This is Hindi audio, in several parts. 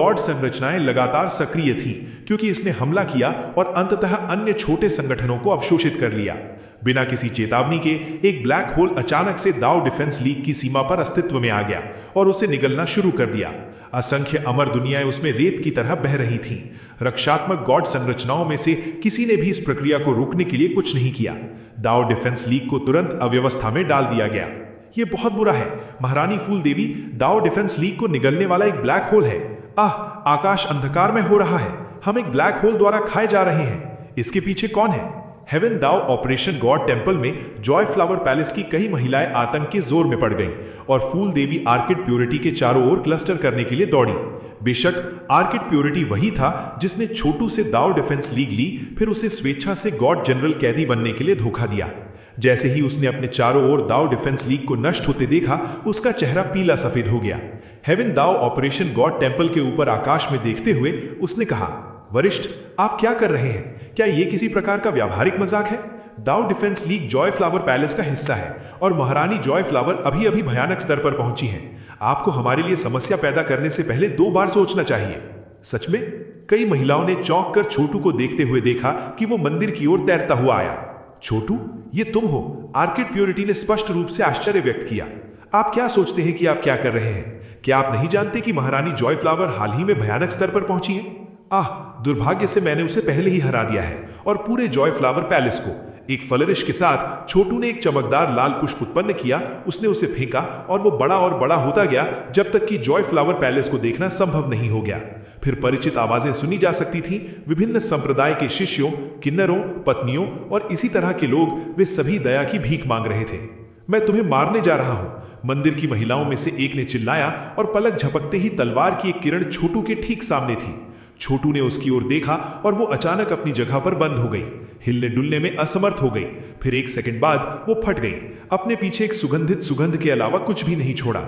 गॉड संरचनाएं लगातार सक्रिय थीं क्योंकि इसने हमला किया और अंततः अन्य छोटे संगठनों को अवशोषित कर लिया। बिना किसी चेतावनी के एक ब्लैक होल अचानक से दाओ डिफेंस लीग की सीमा पर अस्तित्व में आ गया और उसे निगलना शुरू कर दिया। असंख्य अमर दुनियाएं उसमें रेत की तरह बह रही थीं। रक्षात्मक गॉड संरचनाओं में से किसी ने भी इस प्रक्रिया को रोकने के लिए कुछ नहीं किया। दाओ डिफेंस लीग को तुरंत अव्यवस्था में डाल दिया गया। यह बहुत बुरा है। महारानी फूल देवी, दाओ डिफेंस लीग को निगलने वाला एक ब्लैक होल है। आकाश अंधकार में हो रहा है। हम एक ब्लैक होल द्वारा खाए जा रहे हैं। इसके पीछे कौन है? हेवन दाओ ऑपरेशन गॉड टेम्पल में जॉय फ्लावर पैलेस की कई महिलाएं आतंक के जोर में पड़ गईं और फूल देवी आर्किड प्योरिटी के चारों ओर क्लस्टर करने के लिए दौड़ी। बेशक आर्किड प्योरिटी वही था जिसने छोटू से दाओ डिफेंस लीग ली, फिर उसे स्वेच्छा से गॉड जनरल कैदी बनने के लिए धोखा दिया। जैसे ही उसने अपने चारों ओर दाओ डिफेंस लीग को नष्ट होते देखा, उसका चेहरा पीला सफेद हो गया। हेवन दाओ ऑपरेशन गॉड टेम्पल के ऊपर आकाश में देखते हुए उसने कहा, वरिष्ठ, आप क्या कर रहे हैं? क्या यह किसी प्रकार का व्यावहारिक मजाक है? दाओ defence league Joy flower palace का हिस्सा है और महारानी जॉय फ्लावर अभी अभी भयानक स्तर पर पहुंची है। आपको हमारे लिए समस्या पैदा करने से पहले 2 बार सोचना चाहिए। सच में? कई महिलाओं ने चौंक कर छोटू को देखते हुए देखा कि वो मंदिर की ओर तैरता हुआ आया। छोटू, ये तुम हो? आर्किड प्योरिटी ने स्पष्ट रूप से आश्चर्य व्यक्त किया। आप क्या सोचते हैं कि आप क्या कर रहे हैं? क्या आप नहीं जानते कि महारानी जॉय फ्लावर हाल ही में भयानक स्तर पर पहुंची है? दुर्भाग्य से मैंने उसे पहले ही हरा दिया है और पूरे जॉय फ्लावर पैलेस को। एक फलरिश के साथ छोटू ने एक चमकदार लाल पुष्प उत्पन्न किया। उसने उसे फेंका और वो बड़ा और बड़ा होता गया जब तक कि जॉय फ्लावर पैलेस को देखना संभव नहीं हो गया। फिर परिचित आवाजें सुनी जा सकती थीं। विभिन्न संप्रदाय के शिष्यों, किन्नरों, पत्नियों और इसी तरह के लोग, वे सभी दया की भीख मांग रहे थे। मैं तुम्हें मारने जा रहा हूं, मंदिर की महिलाओं में से एक ने चिल्लाया और पलक झपकते ही तलवार की एक किरण छोटू के ठीक सामने थी। छोटू ने उसकी ओर देखा और वो अचानक अपनी जगह पर बंद हो गई, हिलने डुलने में असमर्थ हो गई। फिर एक सेकंड बाद वो फट गई। अपने पीछे एक सुगंधित सुगंध के अलावा कुछ भी नहीं छोड़ा।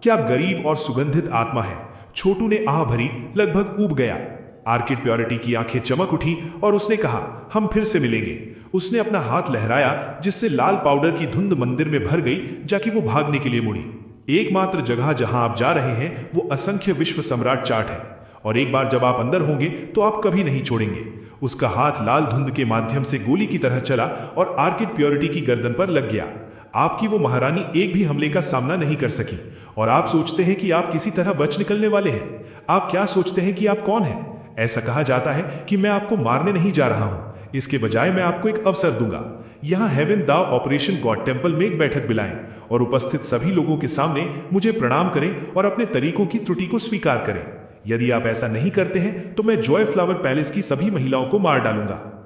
क्या गरीब और सुगंधित आत्मा है? छोटू ने आह भरी, लगभग ऊब गया। आर्किड प्योरिटी की आंखें चमक उठी और उसने कहा, हम फिर से मिलेंगे। उसने अपना हाथ लहराया जिससे लाल पाउडर की धुंध मंदिर में भर गई, जाकि वो भागने के लिए मुड़ी। एकमात्र जगह जहां आप जा रहे हैं वो असंख्य विश्व सम्राट चार्ट है और एक बार जब आप अंदर होंगे तो आप कभी नहीं छोड़ेंगे। उसका हाथ लाल धुंध के माध्यम से गोली की तरह चला और आर्किड प्योरिटी की गर्दन पर लग गया। आपकी वो महारानी एक भी हमले का सामना नहीं कर सकी और आप सोचते हैं कि आप किसी तरह बच निकलने वाले हैं। आप क्या सोचते हैं कि आप कौन हैं? ऐसा कहा जाता है कि मैं आपको मारने नहीं जा रहा हूं, इसके बजाय मैं आपको एक अवसर दूंगा। यहां हेवन दाओ ऑपरेशन गॉड टेम्पल में एक बैठक बुलाएं और उपस्थित सभी लोगों के सामने मुझे प्रणाम करें और अपने तरीकों की त्रुटि को स्वीकार करें। यदि आप ऐसा नहीं करते हैं तो मैं जॉय फ्लावर पैलेस की सभी महिलाओं को मार डालूंगा।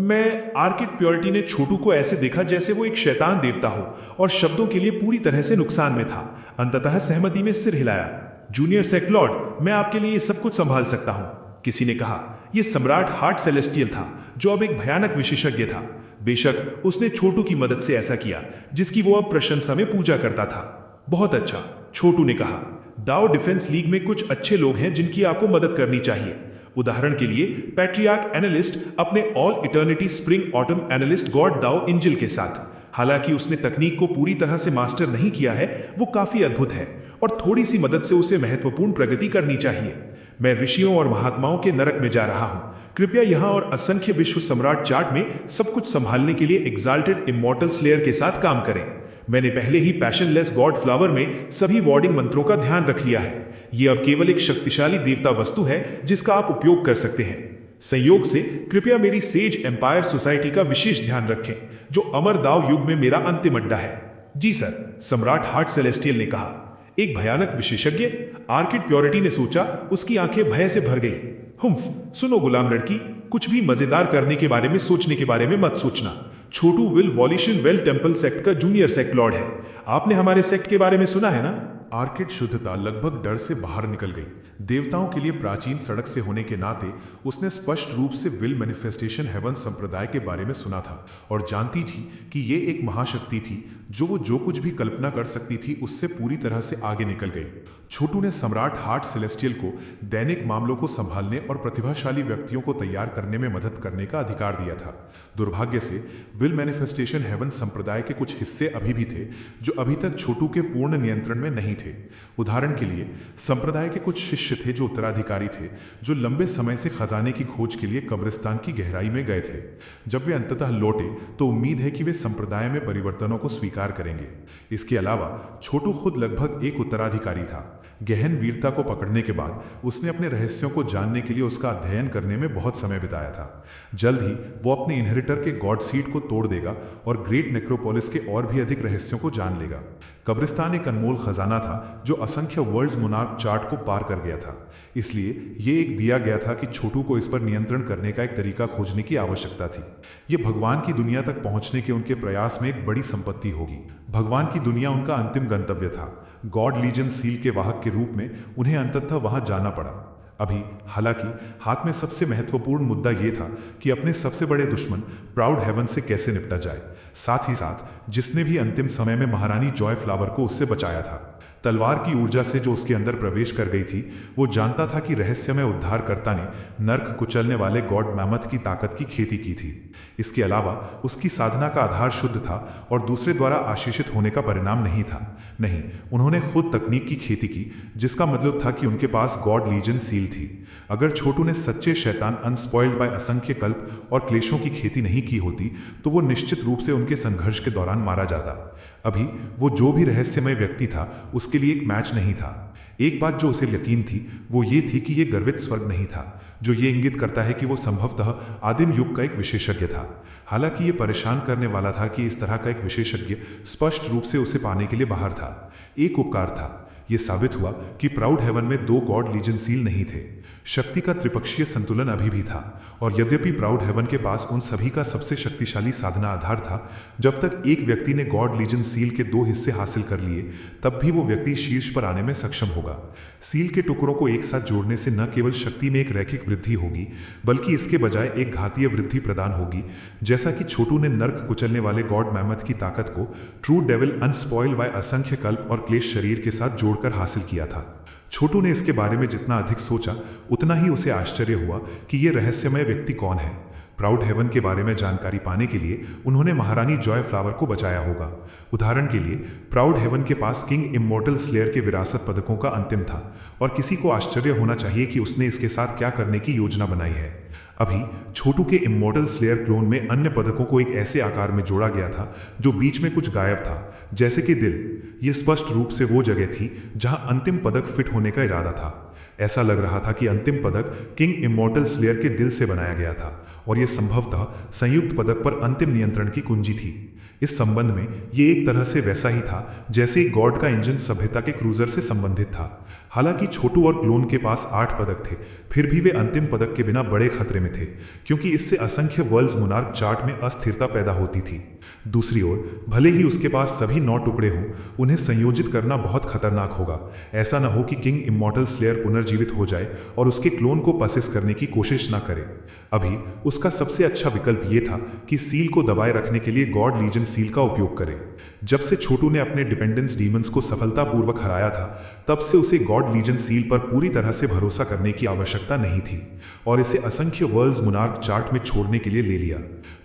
मैं आर्किड प्योरिटी ने छोटू को ऐसे देखा जैसे वो एक शैतान देवता हो और शब्दों के लिए पूरी तरह से नुकसान में था। अंततः सहमति में सिर हिलाया। जूनियर सेक्ट लॉर्ड, मैं आपके लिए ये सब कुछ संभाल सकता हूं, किसी ने कहा। यह सम्राट हार्ट सेलेस्टियल था जो अब एक भयानक विशेषज्ञ था। बेशक उसने छोटू की मदद से ऐसा किया जिसकी वो अब प्रशंसा में पूजा करता था। बहुत अच्छा, छोटू ने कहा। दाओ डिफेंस लीग में कुछ अच्छे लोग हैं जिनकी आपको मदद करनी चाहिए। उदाहरण के लिए पैट्रियार्क एनालिस्ट अपने all eternity spring autumn analyst God दाओ इंजिल के साथ। हालांकि उसने तकनीक को पूरी तरह से मास्टर नहीं किया है, वो काफी अद्भुत है और थोड़ी सी मदद से उसे महत्वपूर्ण प्रगति करनी चाहिए। मैं ऋषियों और महात्माओं के नरक में जा रहा हूं। कृपया यहां और असंख्य विश्व सम्राट चार्ट में सब कुछ संभालने के लिए एग्जाल्टेड इमॉर्टल स्लेयर के साथ काम करें। मैंने पहले ही पैशनलेस गॉड फ्लावर में सभी वार्डिंग मंत्रों का ध्यान रख लिया है। यह अब केवल एक शक्तिशाली देवता वस्तु है जिसका आप उपयोग कर सकते हैं। संयोग से कृपया मेरी सेज एम्पायर सोसाइटी का विशेष ध्यान रखें, जो अमर दाव युग में मेरा अंतिम अड्डा है। जी सर, सम्राट हार्ट सेलेस्टियल ने कहा। एक भयानक विशेषज्ञ? आर्किड प्योरिटी ने सोचा। उसकी आंखें भय से भर गई। हुम्फ, सुनो गुलाम लड़की, कुछ भी मजेदार करने के बारे में सोचने के बारे में मत सोचना। छोटू विल वॉलिशन वेल टेम्पल सेक्ट का जूनियर सेक्ट लॉर्ड है। आपने हमारे सेक्ट के बारे में सुना है ना? आर्किड शुद्धता लगभग डर से बाहर निकल गई। देवताओं के लिए प्राचीन सड़क से होने के नाते उसने स्पष्ट रूप से विल मैनिफेस्टेशन हेवन संप्रदाय के बारे में सुना था और जानती थी कि ये एक महाशक्ति थी जो वो जो कुछ भी कल्पना कर सकती थी उससे पूरी तरह से आगे निकल गई। छोटू ने सम्राट हार्ट सेलेस्टियल को दैनिक मामलों को संभालने और प्रतिभाशाली व्यक्तियों को तैयार करने में मदद करने का अधिकार दिया था। दुर्भाग्य से विल मैनिफेस्टेशन हेवन संप्रदाय के कुछ हिस्से अभी भी थे जो अभी तक छोटू के पूर्ण नियंत्रण में नहीं थे। थे। उदाहरण के लिए संप्रदाय के कुछ शिष्य थे जो उत्तराधिकारी थे, जो लंबे समय से खजाने की खोज के लिए कब्रिस्तान की गहराई में गए थे। जब वे अंततः लौटे तो उम्मीद है कि वे संप्रदाय में परिवर्तनों को स्वीकार करेंगे। इसके अलावा छोटू खुद लगभग एक उत्तराधिकारी था। गहन वीरता को पकड़ने के बाद उसने अपने रहस्यों को जानने के लिए उसका अध्ययन करने में बहुत समय बिताया था। जल्द ही वो अपने इनहेरिटर के गॉड सीड को तोड़ देगा और ग्रेट नेक्रोपोलिस के और भी अधिक रहस्यों को जान लेगा। कब्रिस्तान एक अनमोल खजाना था जो असंख्य वर्ल्ड्स मोनार्क चार्ट को पार कर गया था। इसलिए ये एक दिया गया था कि छोटू को इस पर नियंत्रण करने का एक तरीका खोजने की आवश्यकता थी। ये भगवान की दुनिया तक पहुंचने के उनके प्रयास में एक बड़ी संपत्ति होगी। भगवान की दुनिया उनका अंतिम गंतव्य था। गॉड लीजन सील के वाहक के रूप में उन्हें अंततः वहां जाना पड़ा। अभी हालांकि हाथ में सबसे महत्वपूर्ण मुद्दा यह था कि अपने सबसे बड़े दुश्मन प्राउड हेवन से कैसे निपटा जाए। साथ ही साथ जिसने भी अंतिम समय में महारानी जॉय फ्लावर को उससे बचाया था। तलवार की ऊर्जा से जो उसके अंदर प्रवेश कर गई थी, वो जानता था कि रहस्यमय उद्धारकर्ता ने नर्क कुचलने वाले गॉड मैमथ की ताकत की खेती की थी। इसके अलावा उसकी साधना का आधार शुद्ध था और दूसरे द्वारा आशीषित होने का परिणाम नहीं था। नहीं, उन्होंने खुद तकनीक की खेती की, जिसका मतलब था कि उनके पास गॉड लीजन सील थी। अगर छोटू ने सच्चे शैतान अनस्पॉइल्ड बाय असंख्य कल्प और क्लेशों की खेती नहीं की होती तो वो निश्चित रूप से उनके संघर्ष के दौरान मारा जाता। अभी वो जो भी रहस्यमय व्यक्ति था उसके लिए एक मैच नहीं था। एक बात जो उसे यकीन थी वो ये थी कि ये गर्वित स्वर्ग नहीं था, जो ये इंगित करता है कि वो संभवतः आदिम युग का एक विशेषज्ञ था। हालांकि ये परेशान करने वाला था कि इस तरह का एक विशेषज्ञ स्पष्ट रूप से उसे पाने के लिए बाहर था। एक उपकार था। ये साबित हुआ कि प्राउड हेवन में 2 गॉड लीजन सील नहीं थे। शक्ति का त्रिपक्षीय संतुलन अभी भी था, और यद्यपि प्राउड हेवन के पास उन सभी का सबसे शक्तिशाली साधना आधार था, जब तक एक व्यक्ति ने गॉड लीजन सील के 2 हिस्से हासिल कर लिए तब भी वो व्यक्ति शीर्ष पर आने में सक्षम होगा। सील के टुकड़ों को एक साथ जोड़ने से न केवल शक्ति में एक रैखिक वृद्धि होगी, बल्कि इसके बजाय एक घातीय वृद्धि प्रदान होगी, जैसा कि छोटू ने नर्क कुचलने वाले गॉड मैमथ की ताकत को ट्रू डेविल अनस्पॉइल्ड बाय असंख्य कल्प और क्लेश शरीर के साथ जोड़कर हासिल किया था। छोटू ने इसके बारे में जितना अधिक सोचा उतना ही उसे आश्चर्य हुआ कि यह रहस्यमय व्यक्ति कौन है। प्राउड हेवन के बारे में जानकारी पाने के लिए उन्होंने महारानी जॉय फ्लावर को बचाया होगा। उदाहरण के लिए प्राउड हेवन के पास किंग इमॉर्टल स्लेयर के विरासत पदकों का अंतिम था, और किसी को आश्चर्य होना चाहिए कि उसने इसके साथ क्या करने की योजना बनाई है। अभी छोटू के इमॉर्टल स्लेयर क्लोन में अन्य पदकों को एक ऐसे आकार में जोड़ा गया था जो बीच में कुछ गायब था, जैसे कि दिल। यह स्पष्ट रूप से वो जगह थी जहां अंतिम पदक फिट होने का इरादा था। ऐसा लग रहा था कि अंतिम पदक किंग इमॉर्टल स्लेयर के दिल से बनाया गया था, और यह संभवतः संयुक्त पदक पर अंतिम नियंत्रण की कुंजी थी। इस संबंध में यह एक तरह से वैसा ही था जैसे गॉड का इंजन सभ्यता के क्रूजर से संबंधित था। हालांकि छोटू और क्लोन के पास 8 पदक थे, फिर भी वे अंतिम पदक के बिना बड़े खतरे में थे, क्योंकि इससे असंख्य वर्ल्ड्स मोनार्क चार्ट में अस्थिरता पैदा होती थी। दूसरी ओर भले ही उसके पास सभी 9 टुकड़े हों, उन्हें संयोजित करना बहुत खतरनाक होगा। ऐसा न हो कि किंग इमॉर्टल स्लेयर पुनर्जीवित हो जाए और उसके क्लोन को पसिस करने की कोशिश न करे। अभी उसका सबसे अच्छा विकल्प यह था कि सील को दबाए रखने के लिए गॉड लीजन सील का उपयोग करे। जब से छोटू ने अपने डिपेंडेंस डीमंस को सफलतापूर्वक हराया था, तब से उसे गॉड लीजन सील पर पूरी तरह से भरोसा करने की आवश्यकता नहीं थी, और इसे असंख्य वर्ल्ड्स मोनार्क चार्ट में छोड़ने के लिए ले लिया।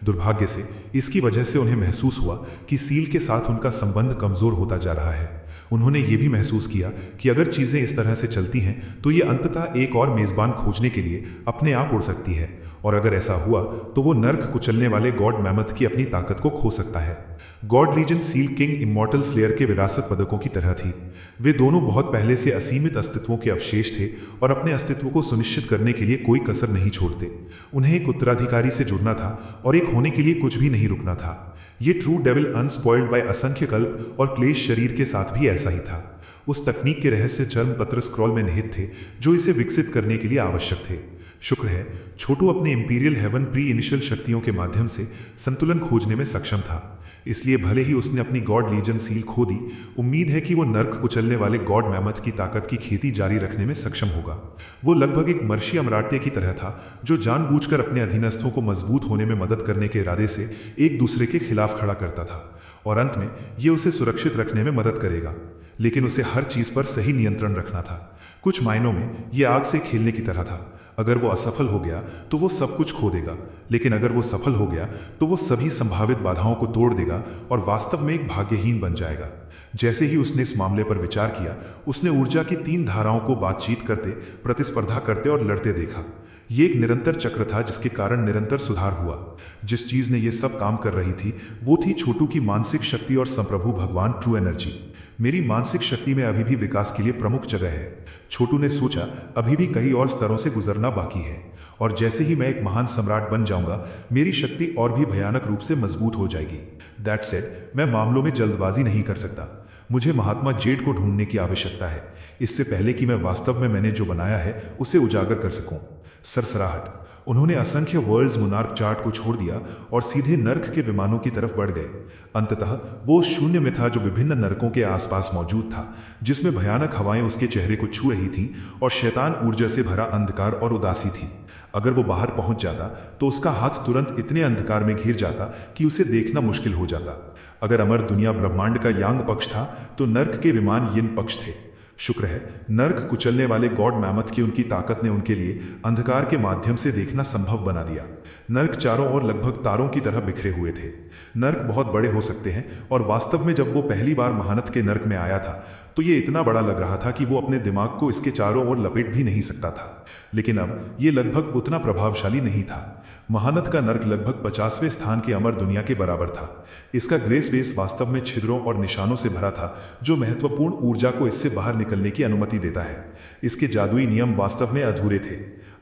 दुर्भाग्य से इसकी वजह से उन्हें महसूस हुआ कि सील के साथ उनका संबंध कमजोर होता जा रहा है। उन्होंने ये भी महसूस किया कि अगर चीजें इस तरह से चलती हैं तो ये अंततः एक और मेजबान खोजने के लिए अपने आप उड़ सकती है, और अगर ऐसा हुआ तो वो नर्क कुचलने वाले गॉड मैमथ की अपनी ताकत को खो सकता है। God legion seal king immortal slayer के विरासत पदकों की तरह थी। वे दोनों बहुत पहले से असीमित अस्तित्वों के अवशेष थे और अपने अस्तित्व को सुनिश्चित करने के लिए कोई कसर नहीं छोड़ते। उन्हें एक उत्तराधिकारी से जुड़ना था और एक होने के लिए कुछ भी नहीं रुकना था। ये ट्रू डेविल अनस्पॉइल्ड बाय असंख्य कल्प और क्लेश शरीर के साथ भी ऐसा ही था। उस तकनीक के रहस्य चर्म पत्र स्क्रॉल में निहित थे जो इसे विकसित करने के लिए आवश्यक थे। शुक्र है छोटू अपने इंपीरियल हेवन प्री इनिशियल शक्तियों के माध्यम से संतुलन खोजने में सक्षम था। इसलिए भले ही उसने अपनी गॉड लीजन सील खो दी, उम्मीद है कि वो नर्क कुचलने वाले गॉड मैमथ की ताकत की खेती जारी रखने में सक्षम होगा। वो लगभग एक मर्शी अमराट्य की तरह था जो जानबूझकर अपने अधीनस्थों को मजबूत होने में मदद करने के इरादे से एक दूसरे के खिलाफ खड़ा करता था, और अंत में ये उसे सुरक्षित रखने में मदद करेगा। लेकिन उसे हर चीज पर सही नियंत्रण रखना था। कुछ मायनों में यह आग से खेलने की तरह था। अगर वो असफल हो गया तो वो सब कुछ खो देगा, लेकिन अगर वो सफल हो गया तो वो सभी संभावित बाधाओं को तोड़ देगा और वास्तव में एक भाग्यहीन बन जाएगा। जैसे ही उसने इस मामले पर विचार किया, उसने ऊर्जा की 3 धाराओं को बातचीत करते, प्रतिस्पर्धा करते और लड़ते देखा। ये एक निरंतर चक्र था जिसके कारण निरंतर सुधार हुआ। जिस चीज ने ये सब काम कर रही थी वो थी छोटू की मानसिक शक्ति और संप्रभु भगवान ट्रू एनर्जी। मेरी मानसिक शक्ति में अभी भी विकास के लिए प्रमुख जगह है। छोटू ने सोचा, अभी भी कई और स्तरों से गुजरना बाकी है, और जैसे ही मैं एक महान सम्राट बन जाऊंगा, मेरी शक्ति और भी भयानक रूप से मजबूत हो जाएगी। दैट सेड, मैं मामलों में जल्दबाजी नहीं कर सकता। मुझे महात्मा जेड को ढूंढने की आवश्यकता है, इससे पहले कि मैं वास्तव में मैंने जो बनाया है उसे उजागर कर सकूं। सरसराहट। उन्होंने असंख्य वर्ल्ड्स मोनार्क चार्ट को छोड़ दिया और सीधे नर्क के विमानों की तरफ बढ़ गए। अंततः वो उस शून्य में था जो विभिन्न नरकों के आसपास मौजूद था, जिसमें भयानक हवाएं उसके चेहरे को छू रही थीं और शैतान ऊर्जा से भरा अंधकार और उदासी थी। अगर वो बाहर पहुंच जाता तो उसका हाथ तुरंत इतने अंधकार में घिर जाता कि उसे देखना मुश्किल हो जाता। अगर अमर दुनिया ब्रह्मांड का यांग पक्ष था तो नर्क के विमान यिन पक्ष थे। शुक्र है, नर्क कुचलने वाले गॉड मैमथ की उनकी ताकत ने उनके लिए अंधकार के माध्यम से देखना संभव बना दिया। नर्क चारों ओर लगभग तारों की तरह बिखरे हुए थे। नर्क बहुत बड़े हो सकते हैं, और वास्तव में जब वो पहली बार महानत के नर्क में आया था तो ये इतना बड़ा लग रहा था कि वो अपने दिमाग को इसके चारों ओर लपेट भी नहीं सकता था। लेकिन अब ये लगभग उतना प्रभावशाली नहीं था। महानत का नर्क लगभग 50वें स्थान के अमर दुनिया के बराबर था। इसका ग्रे स्पेस वास्तव में छिद्रों और निशानों से भरा था, जो महत्वपूर्ण ऊर्जा को इससे बाहर निकलने की अनुमति देता है। इसके जादुई नियम वास्तव में अधूरे थे।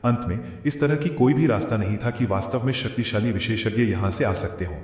अंत में इस तरह की कोई भी रास्ता नहीं था कि वास्तव में शक्तिशाली विशेषज्ञ यहां से आ सकते हों।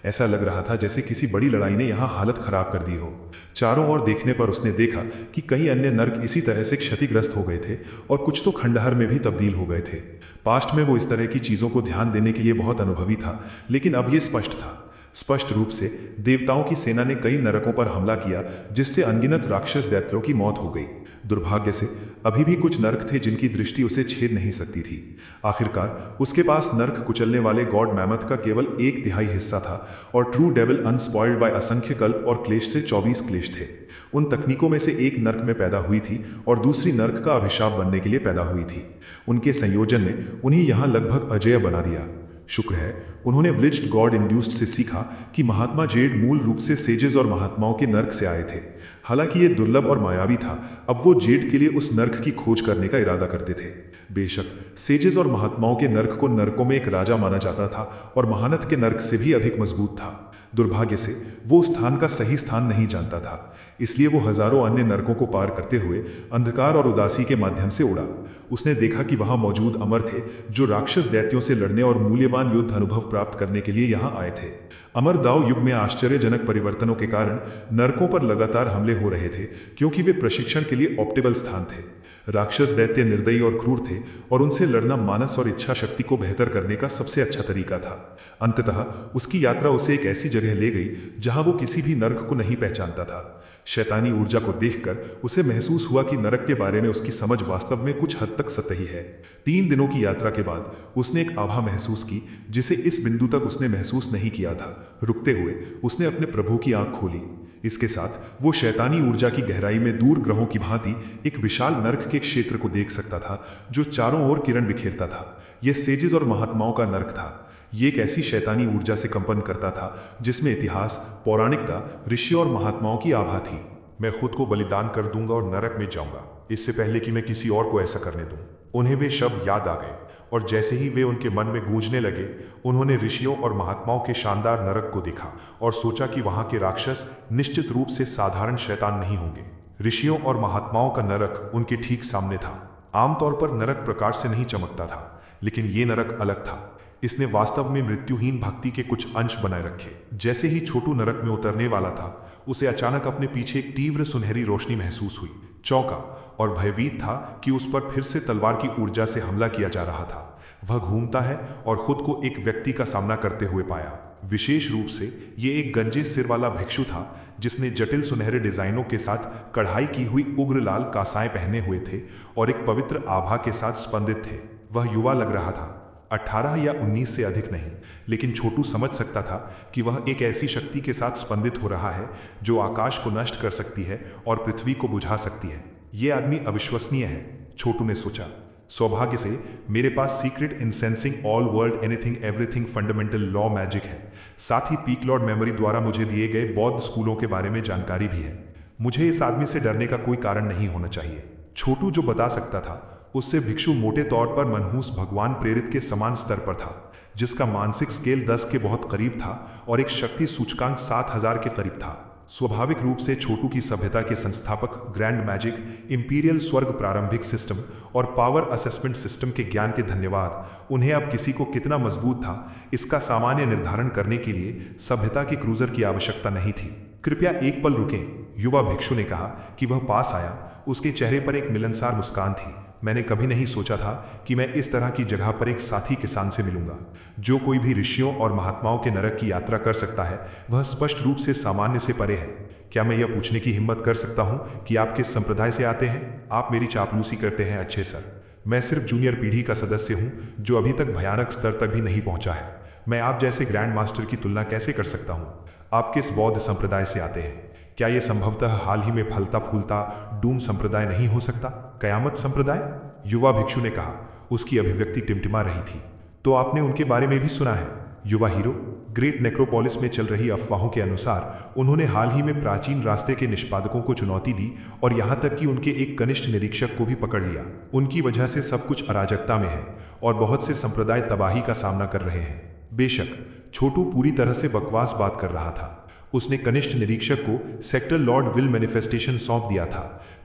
ऐसा लग रहा था जैसे किसी बड़ी लड़ाई ने यहां हालत खराब कर दी हो। चारों ओर देखने पर उसने देखा कि कई अन्य नर्क इसी तरह से क्षतिग्रस्त हो गए थे, और कुछ तो खंडहर में भी तब्दील हो गए थे। पास्ट में वो इस तरह की चीजों को ध्यान देने के लिए बहुत अनुभवी था, लेकिन अब ये स्पष्ट था। स्पष्ट रूप से देवताओं की सेना ने कई नरकों पर हमला किया, जिससे अनगिनत राक्षस दैत्यों की मौत हो गई। दुर्भाग्य से अभी भी कुछ नर्क थे जिनकी दृष्टि उसे छेद नहीं सकती थी। आखिरकार उसके पास नर्क कुचलने वाले गॉड मैमथ का केवल 1/3 हिस्सा था, और ट्रू डेविल अनस्पॉइल्ड बाय असंख्य कल्प और क्लेश से 24 क्लेश थे। उन तकनीकों में से एक नर्क में पैदा हुई थी और दूसरी नर्क का अभिशाप बनने के लिए पैदा हुई थी। उनके संयोजन ने उन्हें यहां लगभग अजेय बना दिया। शुक्र है, उन्होंने ब्लिच्ड गॉड इंड्यूस्ड से सीखा कि महात्मा जेड मूल रूप से सेजेस और महात्माओं के नर्क से आए थे। हालांकि यह दुर्लभ और मायावी था, अब वो जेड के लिए उस नर्क की खोज करने का इरादा करते थे। बेशक सेजेस और महात्माओं के नर्क को नर्कों में एक राजा माना जाता था और महानत के नर्क से भी अधिक मजबूत था। दुर्भाग्य से वो स्थान का सही स्थान नहीं जानता था, इसलिए वो हजारों अन्य नरकों को पार करते हुए अंधकार और उदासी के माध्यम से उड़ा। उसने देखा कि वहां मौजूद अमर थे जो राक्षस दैत्यों से लड़ने और मूल्यवान युद्ध अनुभव प्राप्त करने के लिए यहां आए थे। अमर दाव युग में आश्चर्यजनक परिवर्तनों के कारण नरकों पर लगातार हमले हो रहे थे, क्योंकि वे प्रशिक्षण के लिए ऑप्टिमल स्थान थे। राक्षस दैत्य निर्दयी और क्रूर थे, और उनसे लड़ना मानस और इच्छा शक्ति को बेहतर करने का सबसे अच्छा तरीका था। अंततः उसकी यात्रा उसे एक ऐसी जगह ले गई जहां वो किसी भी नर्क को नहीं पहचानता था। शैतानी ऊर्जा को देखकर उसे महसूस हुआ कि नरक के बारे में उसकी समझ वास्तव में कुछ हद तक सतही है। 3 दिनों की यात्रा के बाद उसने एक आभा महसूस की, जिसे इस बिंदु तक उसने महसूस नहीं किया था। रुकते हुए उसने अपने प्रभु की आंख खोली। इसके साथ वो शैतानी ऊर्जा की गहराई में दूर ग्रहों की भांति एक विशाल नर्क के क्षेत्र को देख सकता था, जो चारों ओर किरण बिखेरता था। यह सेजेस और महात्माओं का नर्क था। ये एक ऐसी शैतानी ऊर्जा से कंपन करता था जिसमें इतिहास, पौराणिकता, ऋषि और महात्माओं की आभा थी। मैं खुद को बलिदान कर दूंगा और नरक में जाऊंगा, इससे पहले कि मैं किसी और को ऐसा करने दूं। उन्हें वे शब्द याद आ गए, और जैसे ही वे उनके मन में गूंजने लगे, उन्होंने ऋषियों और महात्माओं के शानदार नरक को देखा और सोचा कि वहां के राक्षस निश्चित रूप से साधारण शैतान नहीं होंगे। ऋषियों और महात्माओं का नरक उनके ठीक सामने था। आमतौर पर नरक प्रकार से नहीं चमकता था, लेकिन ये नरक अलग था। इसने वास्तव में मृत्युहीन भक्ति के कुछ अंश बनाए रखे। जैसे ही छोटू नरक में उतरने वाला था, उसे अचानक अपने पीछे एक तीव्र सुनहरी रोशनी महसूस हुई। चौंका और भयभीत था कि उस पर फिर से तलवार की ऊर्जा से हमला किया जा रहा था। वह घूमता है और खुद को एक व्यक्ति का सामना करते हुए पाया। विशेष रूप से ये एक गंजे सिर वाला भिक्षु था, जिसने जटिल सुनहरे डिजाइनों के साथ कढ़ाई की हुई उग्र लाल कांसाएं पहने हुए थे और एक पवित्र आभा के साथ स्पंदित थे। वह युवा लग रहा था, 18 या 19 से अधिक नहीं, लेकिन छोटू समझ सकता था कि वह एक ऐसी शक्ति के साथ स्पंदित हो रहा है जो आकाश को नष्ट कर सकती है और पृथ्वी को बुझा सकती है। यह आदमी अविश्वसनीय है, छोटू ने सोचा। सौभाग्य से मेरे पास secret incensing all world anything everything fundamental law magic है। साथ ही पीक लॉर्ड मेमोरी द्वारा मुझे दिए गए बौद्ध स्कूलों के बारे में जानकारी भी है। मुझे इस आदमी से डरने का कोई कारण नहीं होना चाहिए। छोटू जो बता सकता था उससे भिक्षु मोटे तौर पर मनहूस भगवान प्रेरित के समान स्तर पर था, जिसका मानसिक स्केल 10 के बहुत करीब था और एक शक्ति सूचकांक 7000 के करीब था। स्वाभाविक रूप से छोटू की सभ्यता के संस्थापक ग्रैंड मैजिक, इंपीरियल स्वर्ग प्रारंभिक सिस्टम और पावर असेसमेंट सिस्टम के ज्ञान के धन्यवाद उन्हें अब किसी को कितना मजबूत था इसका सामान्य निर्धारण करने के लिए सभ्यता के क्रूजर की आवश्यकता नहीं थी। कृपया एक पल रुकें, युवा भिक्षु ने कहा कि वह पास आया। उसके चेहरे पर एक मिलनसार मुस्कान थी। मैंने कभी नहीं सोचा था कि मैं इस तरह की जगह पर एक साथी किसान से मिलूंगा। जो कोई भी ऋषियों और महात्माओं के नरक की यात्रा कर सकता है वह स्पष्ट रूप से सामान्य से परे है। क्या मैं यह पूछने की हिम्मत कर सकता हूं कि आप किस संप्रदाय से आते हैं? आप मेरी चापलूसी करते हैं अच्छे सर। मैं सिर्फ जूनियर पीढ़ी का सदस्य हूं जो अभी तक भयानक स्तर तक भी नहीं पहुंचा है। मैं आप जैसे ग्रैंड मास्टर की तुलना कैसे कर सकता हूं? आप किस बौद्ध संप्रदाय से आते हैं? क्या यह संभवतः हाल ही में फलता फूलता डूम संप्रदाय नहीं हो सकता? कयामत संप्रदाय? युवा भिक्षु ने कहा। उसकी अभिव्यक्ति टिमटिमा रही थी। तो आपने उनके बारे में भी सुना है? युवा हीरो, ग्रेट नेक्रोपोलिस में चल रही अफवाहों के अनुसार उन्होंने हाल ही में प्राचीन रास्ते के निष्पादकों को चुनौती दी और यहां तक कि उनके एक कनिष्ठ निरीक्षक को भी पकड़ लिया। उनकी वजह से सब कुछ अराजकता में है और बहुत से संप्रदाय तबाही का सामना कर रहे हैं। बेशक छोटू पूरी तरह से बकवास बात कर रहा था। उसने कनिष्ठ निरीक्षक को सेक्टर लॉर्ड विल मैनिफेस्टेशन सौंप दिया था,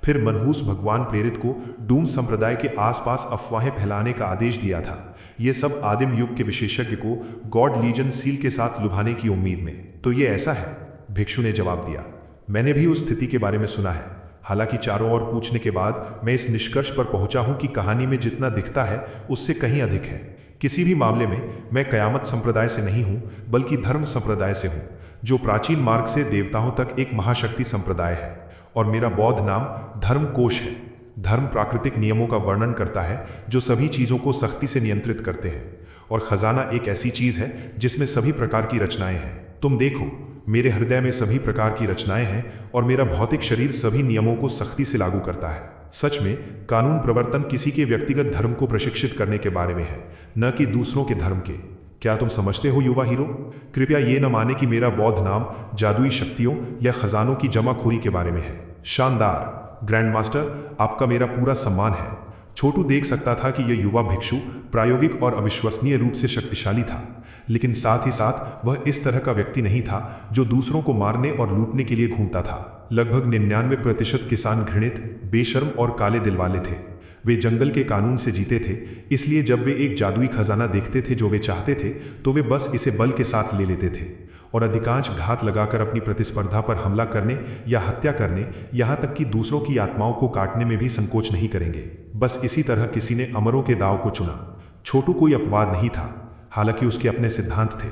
फिर मनहूस भगवान प्रेरित को डूम संप्रदाय के आसपास अफवाहें फैलाने का आदेश दिया था। यह सब आदिम युग के विशेषज्ञ को गॉड लीजन सील के साथ लुभाने की उम्मीद में। तो ये ऐसा है? भिक्षु ने जवाब दिया। मैंने भी उस स्थिति के बारे में सुना है। हालांकि चारों ओर पूछने के बाद मैं इस निष्कर्ष पर पहुंचा हूं कि कहानी में जितना दिखता है उससे कहीं अधिक है। किसी भी मामले में मैं कयामत संप्रदाय से नहीं हूं बल्कि धर्म संप्रदाय से हूं, जो प्राचीन मार्ग से देवताओं तक एक महाशक्ति संप्रदाय है। और मेरा बौद्ध नाम धर्म कोश है। धर्म प्राकृतिक नियमों का वर्णन करता है जो सभी चीज़ों को सख्ती से नियंत्रित करते हैं, और खजाना एक ऐसी चीज़ है जिसमें सभी प्रकार की रचनाएं हैं। तुम देखो, मेरे हृदय में सभी प्रकार की रचनाएं हैं और मेरा भौतिक शरीर सभी नियमों को सख्ती से लागू करता है। सच में कानून प्रवर्तन किसी के व्यक्तिगत धर्म को प्रशिक्षित करने के बारे में है, न कि दूसरों के धर्म के। क्या तुम समझते हो युवा हीरो? कृपया ये न माने कि मेरा बौद्ध नाम जादुई शक्तियों या खजानों की जमाखोरी के बारे में है। शानदार ग्रैंड मास्टर, आपका मेरा पूरा सम्मान है। छोटू देख सकता था कि यह युवा भिक्षु प्रायोगिक और अविश्वसनीय रूप से शक्तिशाली था, लेकिन साथ ही साथ वह इस तरह का व्यक्ति नहीं था जो दूसरों को मारने और लूटने के लिए घूमता था। लगभग 99% किसान घृणित, बेशर्म और काले दिल वाले थे। वे जंगल के कानून से जीते थे, इसलिए जब वे एक जादुई खजाना देखते थे जो वे चाहते थे तो वे बस इसे बल के साथ ले लेते थे और अधिकांश घात लगाकर अपनी प्रतिस्पर्धा पर हमला करने या हत्या करने, यहाँ तक कि दूसरों की आत्माओं को काटने में भी संकोच नहीं करेंगे। बस इसी तरह किसी ने अमरों के दाव को चुना। छोटू कोई अपवाद नहीं था, हालांकि उसके अपने सिद्धांत थे।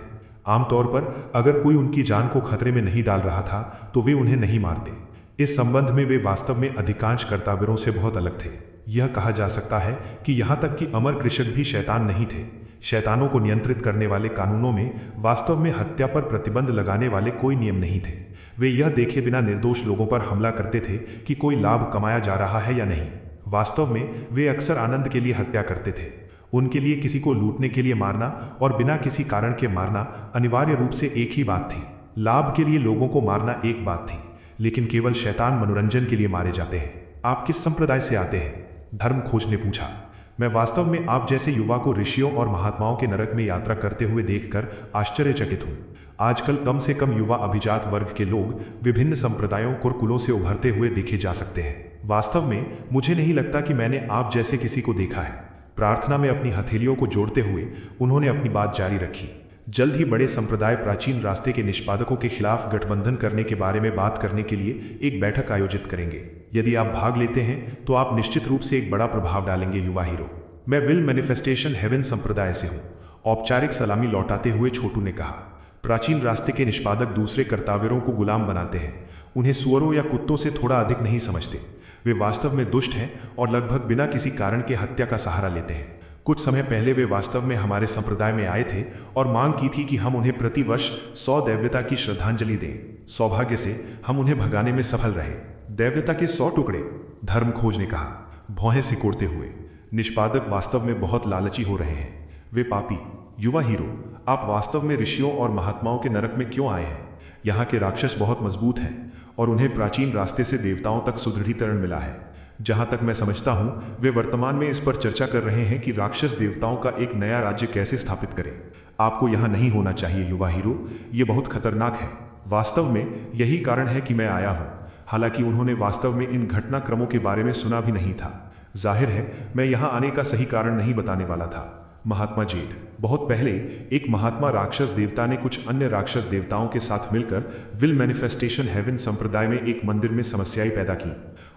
आमतौर पर अगर कोई उनकी जान को खतरे में नहीं डाल रहा था तो वे उन्हें नहीं मारते। इस संबंध में वे वास्तव में अधिकांश कर्तावीरों से बहुत अलग थे। यह कहा जा सकता है कि यहाँ तक कि अमर कृषक भी शैतान नहीं थे। शैतानों को नियंत्रित करने वाले कानूनों में वास्तव में हत्या पर प्रतिबंध लगाने वाले कोई नियम नहीं थे। वे यह देखे बिना निर्दोष लोगों पर हमला करते थे कि कोई लाभ कमाया जा रहा है या नहीं। वास्तव में वे अक्सर आनंद के लिए हत्या करते थे। उनके लिए किसी को लूटने के लिए मारना और बिना किसी कारण के मारना अनिवार्य रूप से एक ही बात थी। लाभ के लिए लोगों को मारना एक बात थी, लेकिन केवल शैतान मनोरंजन के लिए मारे जाते हैं। आप किस संप्रदाय से आते हैं? धर्म खोज ने पूछा। मैं वास्तव में आप जैसे युवा को ऋषियों और महात्माओं के नरक में यात्रा करते हुए देखकर आश्चर्यचकित हूँ। आजकल कम से कम युवा अभिजात वर्ग के लोग विभिन्न संप्रदायों और कुलों से उभरते हुए देखे जा सकते हैं। वास्तव में मुझे नहीं लगता कि मैंने आप जैसे किसी को देखा है। प्रार्थना में अपनी हथेलियों को जोड़ते हुए उन्होंने अपनी बात जारी रखी। जल्द ही बड़े संप्रदाय प्राचीन रास्ते के निष्पादकों के खिलाफ गठबंधन करने के बारे में बात करने के लिए एक बैठक आयोजित करेंगे। यदि आप भाग लेते हैं तो आप निश्चित रूप से एक बड़ा प्रभाव डालेंगे युवा हीरो। मैं विल मैनिफेस्टेशन हेवन संप्रदाय से हूँ, औपचारिक सलामी लौटाते हुए छोटू ने कहा। प्राचीन रास्ते के निष्पादक दूसरे कर्तावीरों को गुलाम बनाते हैं, उन्हें सुअरों या कुत्तों से थोड़ा अधिक नहीं समझते। वे वास्तव में दुष्ट हैं और लगभग बिना किसी कारण के हत्या का सहारा लेते हैं। कुछ समय पहले वे वास्तव में हमारे संप्रदाय में आए थे और मांग की थी कि हम उन्हें प्रतिवर्ष 100 दैव्यता की श्रद्धांजलि दें। सौभाग्य से हम उन्हें भगाने में सफल रहे। दैव्यता के 100 टुकड़े? धर्म खोज ने कहा, भौहें सिकोड़ते हुए। निष्पादक वास्तव में बहुत लालची हो रहे हैं। वे पापी। युवा हीरो, आप वास्तव में ऋषियों और महात्माओं के नरक में क्यों आए हैं? यहाँ के राक्षस बहुत मजबूत हैं और उन्हें प्राचीन रास्ते से देवताओं तक सुदृढ़ीकरण मिला है। जहां तक मैं समझता हूं, वे वर्तमान में इस पर चर्चा कर रहे हैं कि राक्षस देवताओं का एक नया राज्य कैसे स्थापित करें। आपको यहां नहीं होना चाहिए युवा हीरो, ये बहुत खतरनाक है। वास्तव में यही कारण है कि मैं आया हूं। हालांकि उन्होंने वास्तव में इन घटनाक्रमों के बारे में सुना भी नहीं था। जाहिर है मैं यहां आने का सही कारण नहीं बताने वाला था। महात्मा जेड, बहुत पहले एक महात्मा राक्षस देवता ने कुछ अन्य राक्षस देवताओं के साथ मिलकर विल मैनिफेस्टेशन हेवन संप्रदाय में एक मंदिर में समस्याएं पैदा की।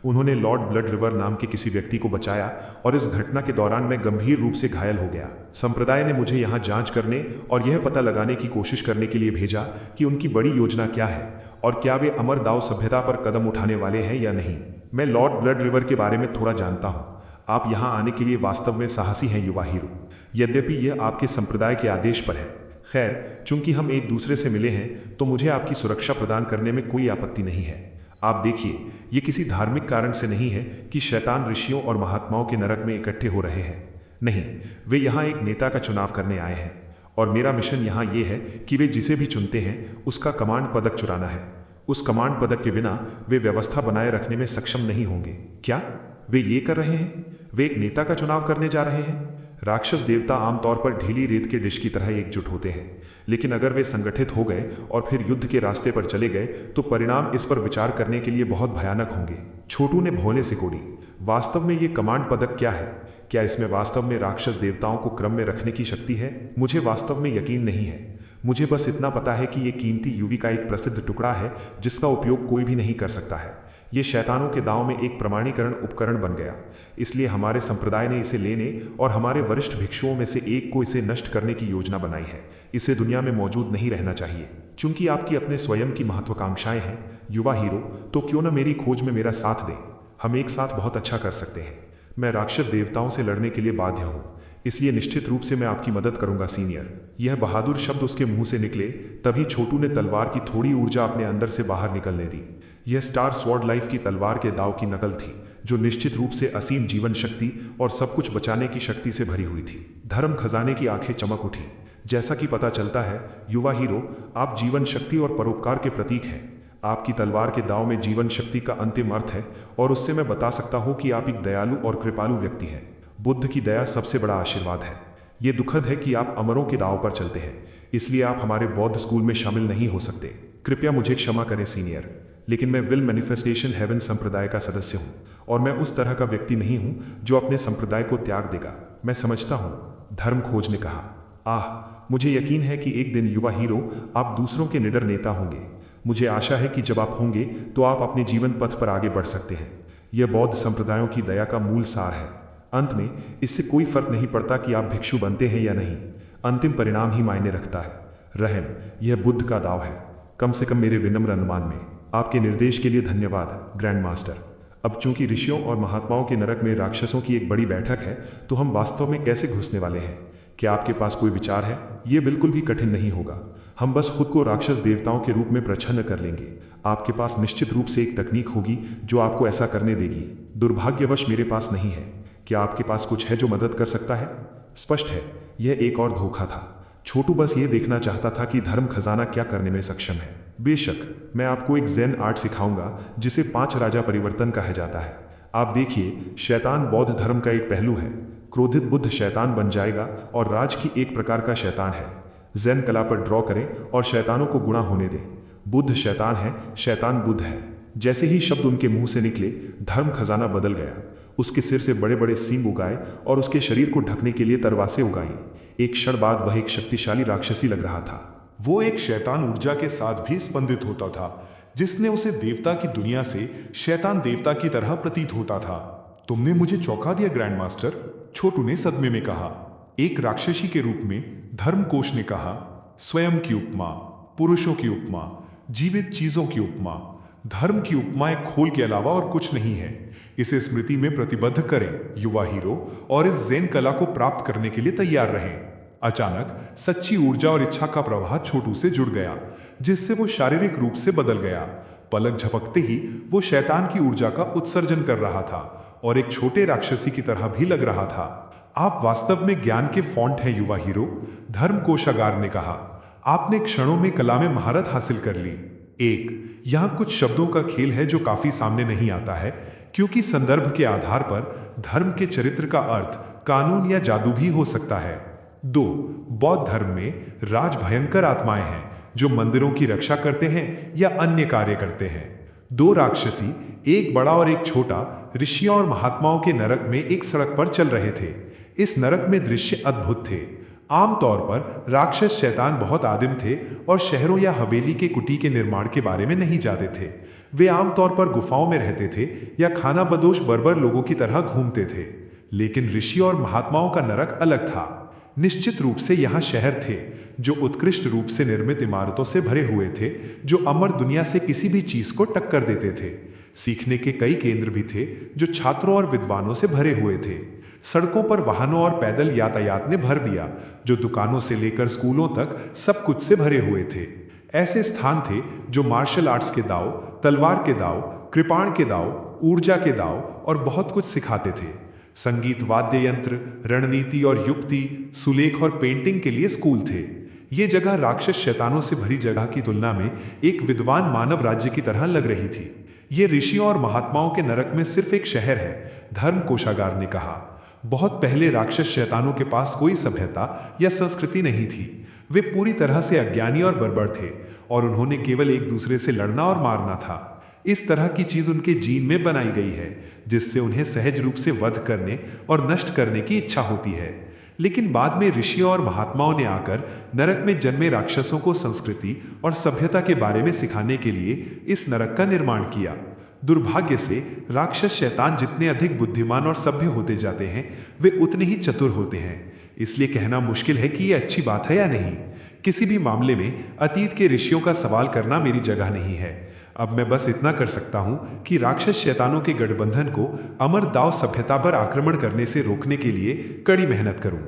उन्होंने लॉर्ड ब्लड रिवर नाम के किसी व्यक्ति को बचाया और इस घटना के दौरान मैं गंभीर रूप से घायल हो गया। संप्रदाय ने मुझे यहाँ जांच करने और यह पता लगाने की कोशिश करने के लिए भेजा कि उनकी बड़ी योजना क्या है और क्या वे अमर दाव सभ्यता पर कदम उठाने वाले हैं या नहीं। मैं लॉर्ड ब्लड रिवर के बारे में थोड़ा जानता हूँ। आप यहाँ आने के लिए वास्तव में साहसी हैं युवा हीरो, यद्यपि यह आपके संप्रदाय के आदेश पर है। खैर, चूंकि हम एक दूसरे से मिले हैं तो मुझे आपकी सुरक्षा प्रदान करने में कोई आपत्ति नहीं है। आप देखिए, ये किसी धार्मिक कारण से नहीं है कि शैतान ऋषियों और महात्माओं के नरक में इकट्ठे हो रहे हैं। नहीं, वे यहाँ एक नेता का चुनाव करने आए हैं और मेरा मिशन यहाँ ये है कि वे जिसे भी चुनते हैं उसका कमांड पदक चुराना है। उस कमांड पदक के बिना वे व्यवस्था बनाए रखने में सक्षम नहीं होंगे। क्या वे ये कर रहे हैं? वे एक नेता का चुनाव करने जा रहे हैं। राक्षस देवता आमतौर पर ढीली रेत के डिश की तरह एकजुट होते हैं, लेकिन अगर वे संगठित हो गए और फिर युद्ध के रास्ते पर चले गए तो परिणाम इस पर विचार करने के लिए बहुत भयानक होंगे। छोटू ने भौले सिकोड़ी, वास्तव में ये कमांड पदक क्या है? क्या इसमें वास्तव में राक्षस देवताओं को क्रम में रखने की शक्ति है? मुझे वास्तव में यकीन नहीं है। मुझे बस इतना पता है कि ये कीमती यूवी का एक प्रसिद्ध टुकड़ा है जिसका उपयोग कोई भी नहीं कर सकता है। ये शैतानों के दांव में एक प्रमाणीकरण उपकरण बन गया, इसलिए हमारे संप्रदाय ने इसे लेने और हमारे वरिष्ठ भिक्षुओं में से एक को इसे नष्ट करने की योजना बनाई है। इसे दुनिया में मौजूद नहीं रहना चाहिए। चूंकि आपकी अपने स्वयं की महत्वाकांक्षाएं हैं युवा हीरो, तो क्यों न मेरी खोज में मेरा साथ दें। हम एक साथ बहुत अच्छा कर सकते हैं। मैं राक्षस देवताओं से लड़ने के लिए बाध्य हूँ, इसलिए निश्चित रूप से मैं आपकी मदद करूंगा सीनियर। यह बहादुर शब्द उसके मुंह से निकले तभी छोटू ने तलवार की थोड़ी ऊर्जा अपने अंदर से बाहर निकलने दी। यह स्टार स्वॉर्ड लाइफ की तलवार के दाव की नकल थी, जो निश्चित रूप से असीम जीवन शक्ति और सब कुछ बचाने की शक्ति से भरी हुई थी। धर्म खजाने की आंखें चमक उठी। जैसा कि पता चलता है युवा हीरो, आप जीवन शक्ति और परोपकार के प्रतीक हैं। आपकी तलवार के दाव में जीवन शक्ति का अंतिम अर्थ है और उससे मैं बता सकता हूँ कि आप एक दयालु और कृपालु व्यक्ति हैं। बुद्ध की दया सबसे बड़ा आशीर्वाद है। ये दुखद है कि आप अमरों के दाव पर चलते हैं, इसलिए आप हमारे बौद्ध स्कूल में शामिल नहीं हो सकते। कृपया मुझे क्षमा करें सीनियर, लेकिन मैं विल मैनिफेस्टेशन हेवन संप्रदाय का सदस्य हूँ और मैं उस तरह का व्यक्ति नहीं हूँ जो अपने संप्रदाय को त्याग देगा। मैं समझता हूँ, धर्म खोज ने कहा। मुझे यकीन है कि एक दिन युवा हीरो आप दूसरों के निडर नेता होंगे। मुझे आशा है कि जब आप होंगे तो आप अपने जीवन पथ पर आगे बढ़ सकते हैं। यह बौद्ध संप्रदायों की दया का मूल सार है। अंत में इससे कोई फर्क नहीं पड़ता कि आप भिक्षु बनते हैं या नहीं, अंतिम परिणाम ही मायने रखता है। रहम, यह बुद्ध का दाव है, कम से कम मेरे विनम्र अनुमान में। आपके निर्देश के लिए धन्यवाद ग्रैंड मास्टर। अब चूंकि ऋषियों और महात्माओं के नरक में राक्षसों की एक बड़ी बैठक है, तो हम वास्तव में कैसे घुसने वाले हैं? क्या आपके पास कोई विचार है? ये बिल्कुल भी कठिन नहीं होगा। हम बस खुद को राक्षस देवताओं के रूप में प्रच्छन्न कर लेंगे। आपके पास निश्चित रूप से एक तकनीक होगी जो आपको ऐसा करने देगी। दुर्भाग्यवश मेरे पास नहीं है। क्या आपके पास कुछ है जो मदद कर सकता है? स्पष्ट है, यह एक और धोखा था। छोटू बस ये देखना चाहता था कि धर्म खजाना क्या करने में सक्षम है। बेशक, मैं आपको एक ज़ेन आर्ट सिखाऊंगा जिसे 5 राजा परिवर्तन कहा जाता है। आप देखिए, शैतान बौद्ध धर्म का एक पहलू है। क्रोधित बुद्ध शैतान बन जाएगा और राज की एक प्रकार का शैतान है। ज़ेन कला पर ड्रॉ करें और शैतानों को गुणा होने दें। बुद्ध शैतान है, शैतान बुद्ध है। जैसे ही शब्द उनके मुंह से निकले, धर्म खजाना बदल गया। उसके सिर से बड़े बड़े सींग उगाए और उसके शरीर को ढकने के लिए तरवासें उगाई। एक क्षण बाद वह एक शक्तिशाली राक्षसी लग रहा था। वो एक शैतान ऊर्जा के साथ भी स्पंदित होता था, जिसने उसे देवता की दुनिया से शैतान देवता की तरह प्रतीत होता था। तुमने मुझे चौंका दिया ग्रैंड मास्टर, छोटू ने सदमे में कहा। एक राक्षसी के रूप में धर्मकोश ने कहा, स्वयं की उपमा, पुरुषों की उपमा, जीवित चीजों की उपमा। धर्म की उपमा एक खोल के अलावा और कुछ नहीं है। इसे स्मृति में प्रतिबद्ध करें युवा हीरो, और इस ज़ेन कला को प्राप्त करने के लिए तैयार रहें। अचानक सच्ची ऊर्जा और इच्छा का प्रवाह छोटू से जुड़ गया, जिससे वो शारीरिक रूप से बदल गया। पलक झपकते ही वो शैतान की ऊर्जा का उत्सर्जन कर रहा था और एक छोटे राक्षसी की तरह भी लग रहा था। आप वास्तव में ज्ञान के फॉन्ट हैं युवा हीरो, धर्म कोषागार ने कहा। आपने क्षणों में कला में महारत हासिल कर ली। एक, यहाँ कुछ शब्दों का खेल है जो काफी सामने नहीं आता है, क्योंकि संदर्भ के आधार पर धर्म के चरित्र का अर्थ कानून या जादू भी हो सकता है। दो, बौद्ध धर्म में राज भयंकर आत्माएं हैं जो मंदिरों की रक्षा करते हैं या अन्य कार्य करते हैं। दो राक्षसी, एक बड़ा और एक छोटा, ऋषियों और महात्माओं के नरक में एक सड़क पर चल रहे थे। इस नरक में दृश्य अद्भुत थे। आमतौर पर राक्षस शैतान बहुत आदिम थे और शहरों या हवेली के कुटी के निर्माण के बारे में नहीं जाते थे। वे आमतौर पर गुफाओं में रहते थे या खाना बदोश बर्बर लोगों की तरह घूमते थे। लेकिन ऋषि और महात्माओं का नरक अलग था। निश्चित रूप से यहाँ शहर थे जो उत्कृष्ट रूप से निर्मित इमारतों से भरे हुए थे, जो अमर दुनिया से किसी भी चीज को टक्कर देते थे। सीखने के कई केंद्र भी थे जो छात्रों और विद्वानों से भरे हुए थे। सड़कों पर वाहनों और पैदल यातायात ने भर दिया, जो दुकानों से लेकर स्कूलों तक सब कुछ से भरे हुए थे। ऐसे स्थान थे जो मार्शल आर्ट्स के दाव, तलवार के दाव, कृपाण के दाव, ऊर्जा के दाव और बहुत कुछ सिखाते थे। संगीत, वाद्य यंत्र, रणनीति और युक्ति, सुलेख और पेंटिंग के लिए स्कूल थे। ये जगह राक्षस शैतानों से भरी जगह की तुलना में एक विद्वान मानव राज्य की तरह लग रही थी। ये ऋषियों और महात्माओं के नरक में सिर्फ एक शहर है, धर्म कोषागार ने कहा। बहुत पहले राक्षस शैतानों के पास कोई सभ्यता या संस्कृति नहीं थी। वे पूरी तरह से अज्ञानी और बर्बर थे और उन्होंने केवल एक दूसरे से लड़ना और मारना था। इस तरह की चीज उनके जीन में बनाई गई है, जिससे उन्हें सहज रूप से वध करने और नष्ट करने की इच्छा होती है। लेकिन बाद में ऋषियों और महात्माओं ने आकर नरक में जन्मे राक्षसों को संस्कृति और सभ्यता के बारे में सिखाने के लिए इस नरक का निर्माण किया। दुर्भाग्य से राक्षस शैतान जितने अधिक बुद्धिमान और सभ्य होते जाते हैं, वे उतने ही चतुर होते हैं। इसलिए कहना मुश्किल है कि यह अच्छी बात है या नहीं। किसी भी मामले में अतीत के ऋषियों का सवाल करना मेरी जगह नहीं है। अब मैं बस इतना कर सकता हूं कि राक्षस शैतानों के गठबंधन को अमर दाव सभ्यता पर आक्रमण करने से रोकने के लिए कड़ी मेहनत करूं।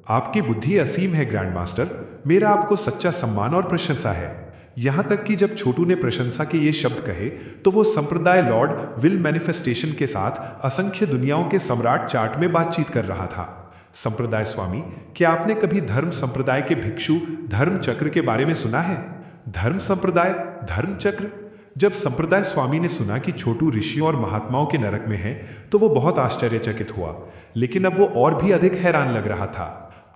आपकी बुद्धि असीम है ग्रैंड मास्टर। मेरा आपको सच्चा सम्मान और प्रशंसा है। यहां तक कि जब छोटू ने प्रशंसा के ये शब्द कहे तो वो संप्रदाय लॉर्ड विल मैनिफेस्टेशन के साथ असंख्य दुनियाओं के सम्राट चार्ट में बातचीत कर रहा था। संप्रदाय स्वामी, क्या आपने कभी धर्म संप्रदाय के भिक्षु धर्म चक्र के बारे में सुना है? धर्म संप्रदाय, धर्म चक्र? जब संप्रदाय स्वामी ने सुना कि छोटू ऋषियों और महात्माओं के नरक में है तो वो बहुत आश्चर्यचकित हुआ, लेकिन अब वो और भी अधिक हैरान लग रहा था।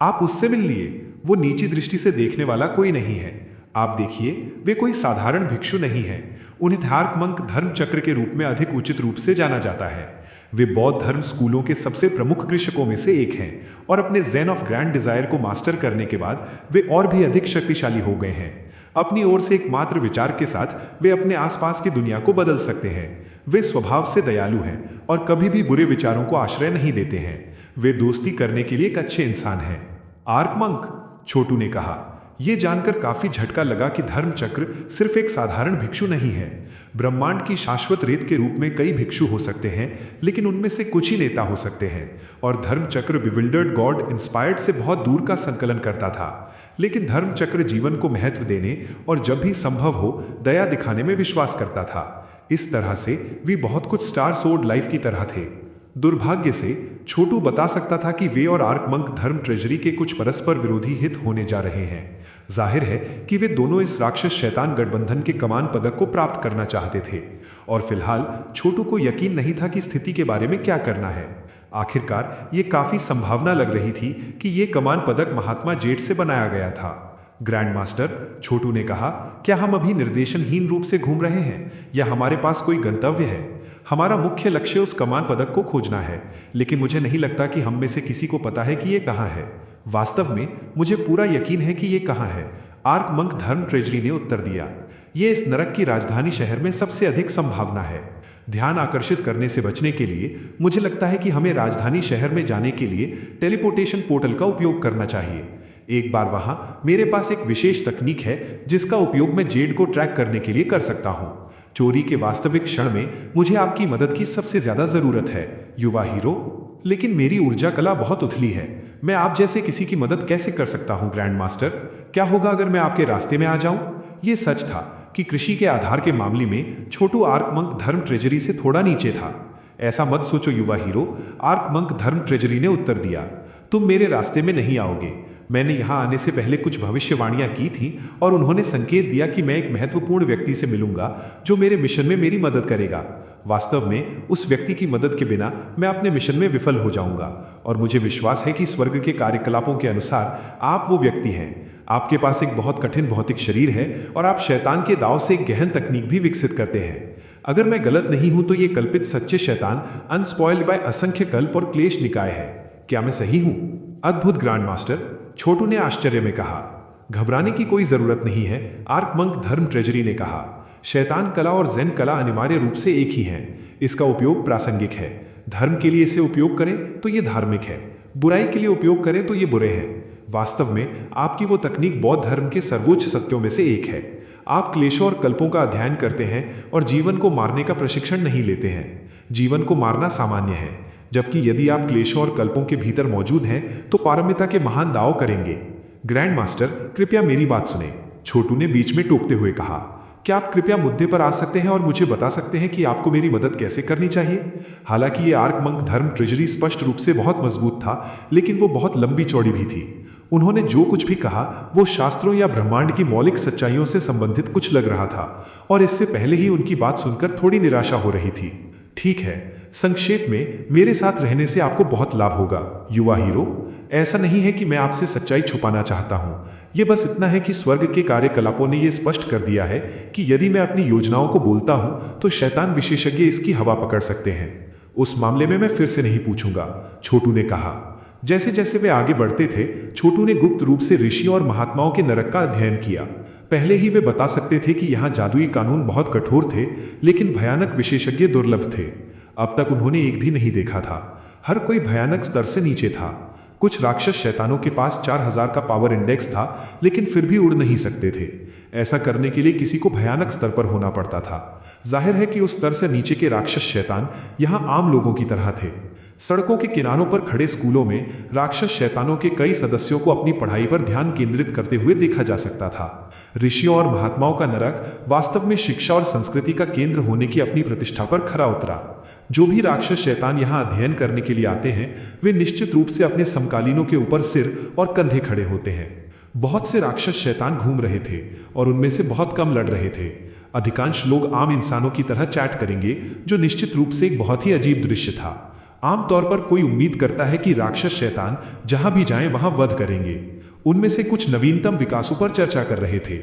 आप उससे मिल लिए। वो नीची दृष्टि से देखने वाला कोई नहीं है। आप देखिए, वे कोई साधारण भिक्षु नहीं है। उन्हें धार्क मंक धर्म चक्र के रूप में अधिक उचित रूप से जाना जाता है। वे बौद्ध धर्म स्कूलों के सबसे प्रमुख कृषकों में से एक हैं और अपने ज़ेन ऑफ ग्रैंड डिजायर को मास्टर करने के बाद वे और भी अधिक शक्तिशाली हो गए हैं। अपनी ओर से एकमात्र विचार के साथ वे अपने आसपास की दुनिया को बदल सकते हैं। वे स्वभाव से दयालु हैं और कभी भी बुरे विचारों को आश्रय नहीं देते हैं। वे दोस्ती करने के लिए एक अच्छे इंसान हैं। आर्क मंक, छोटू ने कहा। यह जानकर काफी झटका लगा कि धर्म चक्र सिर्फ एक साधारण भिक्षु नहीं है। ब्रह्मांड की शाश्वत रेत के रूप में कई भिक्षु हो सकते हैं, लेकिन उनमें से कुछ ही नेता हो सकते हैं। और धर्म चक्र बिविल्डर्ड गॉड इंस्पायर्ड से बहुत दूर का संकलन करता था। लेकिन धर्म चक्र जीवन को महत्व देने और जब भी संभव हो दया दिखाने में विश्वास करता था। इस तरह से वे बहुत कुछ स्टार सोर्ड लाइफ की तरह थे। दुर्भाग्य से छोटू बता सकता था कि वे और आर्क मंक धर्म ट्रेजरी के कुछ परस्पर विरोधी हित होने जा रहे हैं। जाहिर है कि वे दोनों इस राक्षस शैतान गठबंधन के कमान पदक को प्राप्त करना चाहते थे और फिलहाल छोटू को यकीन नहीं था कि स्थिति के बारे में क्या करना है। आखिरकार ये काफी संभावना लग रही थी कि ये कमान पदक महात्मा जेठ से बनाया गया था। ग्रैंड मास्टर, छोटू ने कहा, क्या हम अभी निर्देशनहीन रूप से घूम रहे हैं या हमारे पास कोई गंतव्य है? हमारा मुख्य लक्ष्य उस कमान पदक को खोजना है, लेकिन मुझे नहीं लगता कि हम में से किसी को पता है कि ये कहाँ है। वास्तव में मुझे पूरा यकीन है कि ये कहाँ है। आर्क मंक धर्म ट्रेजरी ने उत्तर दिया। ये इस नरक की राजधानी शहर में सबसे अधिक संभावना है। ध्यान आकर्षित करने से बचने के लिए मुझे लगता है कि हमें राजधानी शहर में जाने के लिए टेलीपोर्टेशन पोर्टल का उपयोग करना चाहिए। एक बार वहां मेरे पास एक विशेष तकनीक है जिसका उपयोग मैं जेड को ट्रैक करने के लिए कर सकता हूं। चोरी के वास्तविक क्षण में मुझे आपकी मदद की सबसे ज्यादा जरूरत है, युवा हीरो। लेकिन मेरी ऊर्जा कला बहुत उथली है। मैं आप जैसे किसी की मदद कैसे कर सकता हूं ग्रैंड मास्टर? क्या होगा अगर मैं आपके रास्ते में आ जाऊं? ये सच था कि कृषि के आधार के मामले में छोटू आर्क मंक धर्म ट्रेजरी से थोड़ा नीचे था। ऐसा मत सोचो युवा हीरो, आर्क मंक धर्म ट्रेजरी ने उत्तर दिया। तुम मेरे रास्ते में नहीं आओगे। मैंने यहाँ आने से पहले कुछ भविष्यवाणियाँ की थीं और उन्होंने संकेत दिया कि मैं एक महत्वपूर्ण व्यक्ति से मिलूंगा जो मेरे मिशन में मेरी मदद करेगा। वास्तव में उस व्यक्ति की मदद के बिना मैं अपने मिशन में विफल हो जाऊंगा और मुझे विश्वास है कि स्वर्ग के कार्यकलापों के अनुसार आप वो व्यक्ति हैं। आपके पास एक बहुत कठिन भौतिक शरीर है और आप शैतान के दांव से एक गहन तकनीक भी विकसित करते हैं। अगर मैं गलत नहीं हूं तो ये कल्पित सच्चे शैतान अनस्पॉइल्ड बाय असंख्य कल्प और क्लेश निकाय है। क्या मैं सही हूं? अद्भुत ग्रैंड मास्टर, छोटू ने आश्चर्य में कहा। घबराने की कोई जरूरत नहीं है, आर्क मंक धर्म ट्रेजरी ने कहा। शैतान कला और जैन कला अनिवार्य रूप से एक ही हैं। इसका उपयोग प्रासंगिक है। धर्म के लिए इसे उपयोग करें तो ये धार्मिक है, बुराई के लिए उपयोग करें तो ये बुरे हैं। वास्तव में आपकी वो तकनीक बौद्ध धर्म के सर्वोच्च सत्यों में से एक है। आप क्लेशों और कल्पों का अध्ययन करते हैं और जीवन को मारने का प्रशिक्षण नहीं लेते हैं। जीवन को मारना सामान्य है, जबकि यदि आप क्लेशों और कल्पों के भीतर मौजूद हैं तो पारमिता के महान दाव करेंगे। ग्रैंड मास्टर, कृपया मेरी बात सुने, छोटू ने बीच में टोकते हुए कहा। क्या आप कृपया मुद्दे पर आ सकते हैं और मुझे बता सकते हैं कि आपको मेरी मदद कैसे करनी चाहिए? हालांकि ये आर्क मंक धर्म ट्रेजरी स्पष्ट रूप से बहुत मजबूत था, लेकिन वो बहुत लंबी चौड़ी भी थी। उन्होंने जो कुछ भी कहा वो शास्त्रों या ब्रह्मांड की मौलिक सच्चाइयों से संबंधित कुछ लग रहा था और इससे पहले ही उनकी बात सुनकर थोड़ी निराशा हो रही थी। ठीक है, संक्षेप में, मेरे साथ रहने से आपको बहुत लाभ होगा युवा हीरो। ऐसा नहीं है कि मैं आपसे सच्चाई छुपाना चाहता हूँ, ये बस इतना है कि स्वर्ग के कार्यकलापों ने यह स्पष्ट कर दिया है कि यदि मैं अपनी योजनाओं को बोलता हूँ तो शैतान विशेषज्ञ इसकी हवा पकड़ सकते हैं। उस मामले में मैं फिर से नहीं पूछूंगा, छोटू ने कहा। जैसे जैसे वे आगे बढ़ते थे, छोटू ने गुप्त रूप से ऋषियों और महात्माओं के नरक का अध्ययन किया। पहले ही वे बता सकते थे कि यहाँ जादुई कानून बहुत कठोर थे, लेकिन भयानक विशेषज्ञ दुर्लभ थे। अब तक उन्होंने एक भी नहीं देखा था। हर कोई भयानक स्तर से नीचे था। कुछ राक्षस शैतानों के पास 4000 का पावर इंडेक्स था, लेकिन फिर भी उड़ नहीं सकते थे। ऐसा करने के लिए किसी को भयानक स्तर पर होना पड़ता था। जाहिर है कि उस स्तर से नीचे के राक्षस शैतान यहाँ आम लोगों की तरह थे। सड़कों के किनारों पर खड़े स्कूलों में राक्षस शैतानों के कई सदस्यों को अपनी पढ़ाई पर ध्यान केंद्रित करते हुए देखा जा सकता था। ऋषियों और महात्माओं का नरक वास्तव में शिक्षा और संस्कृति का केंद्र होने की अपनी प्रतिष्ठा पर खरा उतरा। जो भी राक्षस शैतान यहाँ अध्ययन करने के लिए आते हैं, वे निश्चित रूप से अपने समकालीनों के ऊपर सिर और कंधे खड़े होते हैं। बहुत से राक्षस शैतान घूम रहे थे और उनमें से बहुत कम लड़ रहे थे। अधिकांश लोग आम इंसानों की तरह चैट करेंगे, जो निश्चित रूप से एक बहुत ही अजीब दृश्य था। आमतौर पर कोई उम्मीद करता है कि राक्षस शैतान जहां भी जाएं वहां वध करेंगे। उनमें से कुछ नवीनतम विकासों पर चर्चा कर रहे थे।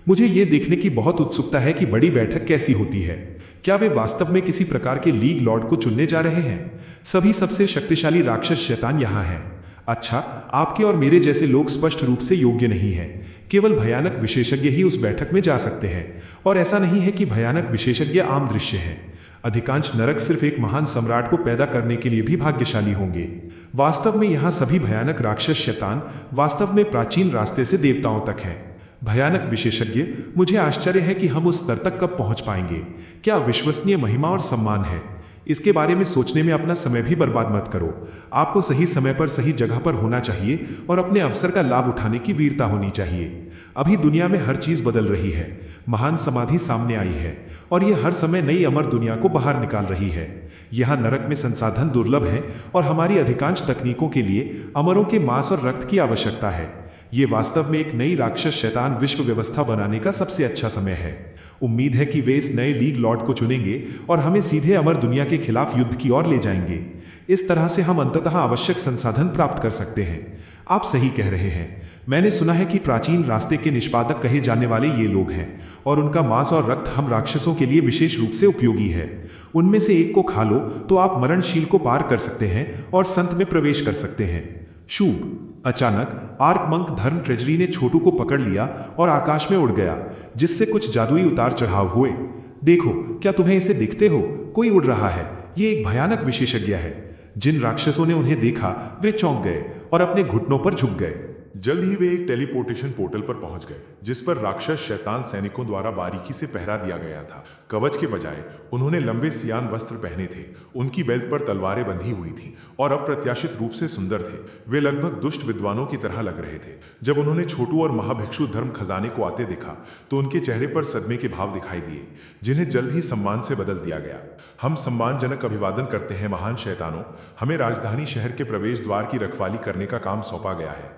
मुझे ये देखने की बहुत उत्सुकता है कि बड़ी बैठक कैसी होती है। क्या वे वास्तव में किसी प्रकार के लीग लॉर्ड को चुनने जा रहे हैं? सभी सबसे शक्तिशाली राक्षस शैतान यहाँ हैं। अच्छा, आपके और मेरे जैसे लोग स्पष्ट रूप से योग्य नहीं हैं। केवल भयानक विशेषज्ञ ही उस बैठक में जा सकते हैं, और ऐसा नहीं है कि भयानक विशेषज्ञ आम दृश्य हैं। अधिकांश नरक सिर्फ एक महान सम्राट को पैदा करने के लिए भी भाग्यशाली होंगे। वास्तव में यहाँ सभी भयानक राक्षस शैतान वास्तव में प्राचीन रास्ते से देवताओं तक हैं। भयानक विशेषज्ञ, मुझे आश्चर्य है कि हम उस स्तर तक कब पहुंच पाएंगे। क्या विश्वसनीय महिमा और सम्मान है? इसके बारे में सोचने में अपना समय भी बर्बाद मत करो। आपको सही समय पर सही जगह पर होना चाहिए और अपने अवसर का लाभ उठाने की वीरता होनी चाहिए। अभी दुनिया में हर चीज बदल रही है। महान समाधि सामने आई है और ये हर समय नई अमर दुनिया को बाहर निकाल रही है। यहाँ नरक में संसाधन दुर्लभ हैं और हमारी अधिकांश तकनीकों के लिए अमरों के मांस और रक्त की आवश्यकता है। ये वास्तव में एक नई राक्षस शैतान विश्व व्यवस्था बनाने का सबसे अच्छा समय है। उम्मीद है कि वे इस नए लीग लॉर्ड को चुनेंगे और हमें सीधे अमर दुनिया के खिलाफ युद्ध की ओर ले जाएंगे। इस तरह से हम अंततः आवश्यक संसाधन प्राप्त कर सकते हैं। आप सही कह रहे हैं। मैंने सुना है कि प्राचीन रास्ते के निष्पादक कहे जाने वाले ये लोग हैं और उनका मांस और रक्त हम राक्षसों के लिए विशेष रूप से उपयोगी है। उनमें से एक को खा लो तो आप मरणशील को पार कर सकते हैं और संत में प्रवेश कर सकते हैं। शुभ। अचानक आर्क मंक धर्म ट्रेजरी ने छोटू को पकड़ लिया और आकाश में उड़ गया, जिससे कुछ जादुई उतार चढ़ाव हुए। देखो, क्या तुम्हें इसे दिखते हो? कोई उड़ रहा है। ये एक भयानक विशेषज्ञ है। जिन राक्षसों ने उन्हें देखा वे चौंक गए और अपने घुटनों पर झुक गए। जल्द ही वे एक टेलीपोर्टेशन पोर्टल पर पहुंच गए, जिस पर राक्षस शैतान सैनिकों द्वारा बारीकी से पहरा दिया गया था। कवच के बजाय उन्होंने लंबे सियान वस्त्र पहने थे। उनकी बेल्ट पर तलवारें बंधी हुई थीं और अप्रत्याशित रूप से सुंदर थे। वे लगभग दुष्ट विद्वानों की तरह लग रहे थे। जब उन्होंने छोटू और महाभिक्षु धर्म खजाने को आते देखा तो उनके चेहरे पर सदमे के भाव दिखाई दिए, जिन्हें जल्द ही सम्मान से बदल दिया गया। हम सम्मानजनक अभिवादन करते हैं महान शैतानों। हमें राजधानी शहर के प्रवेश द्वार की रखवाली करने का काम सौंपा गया है।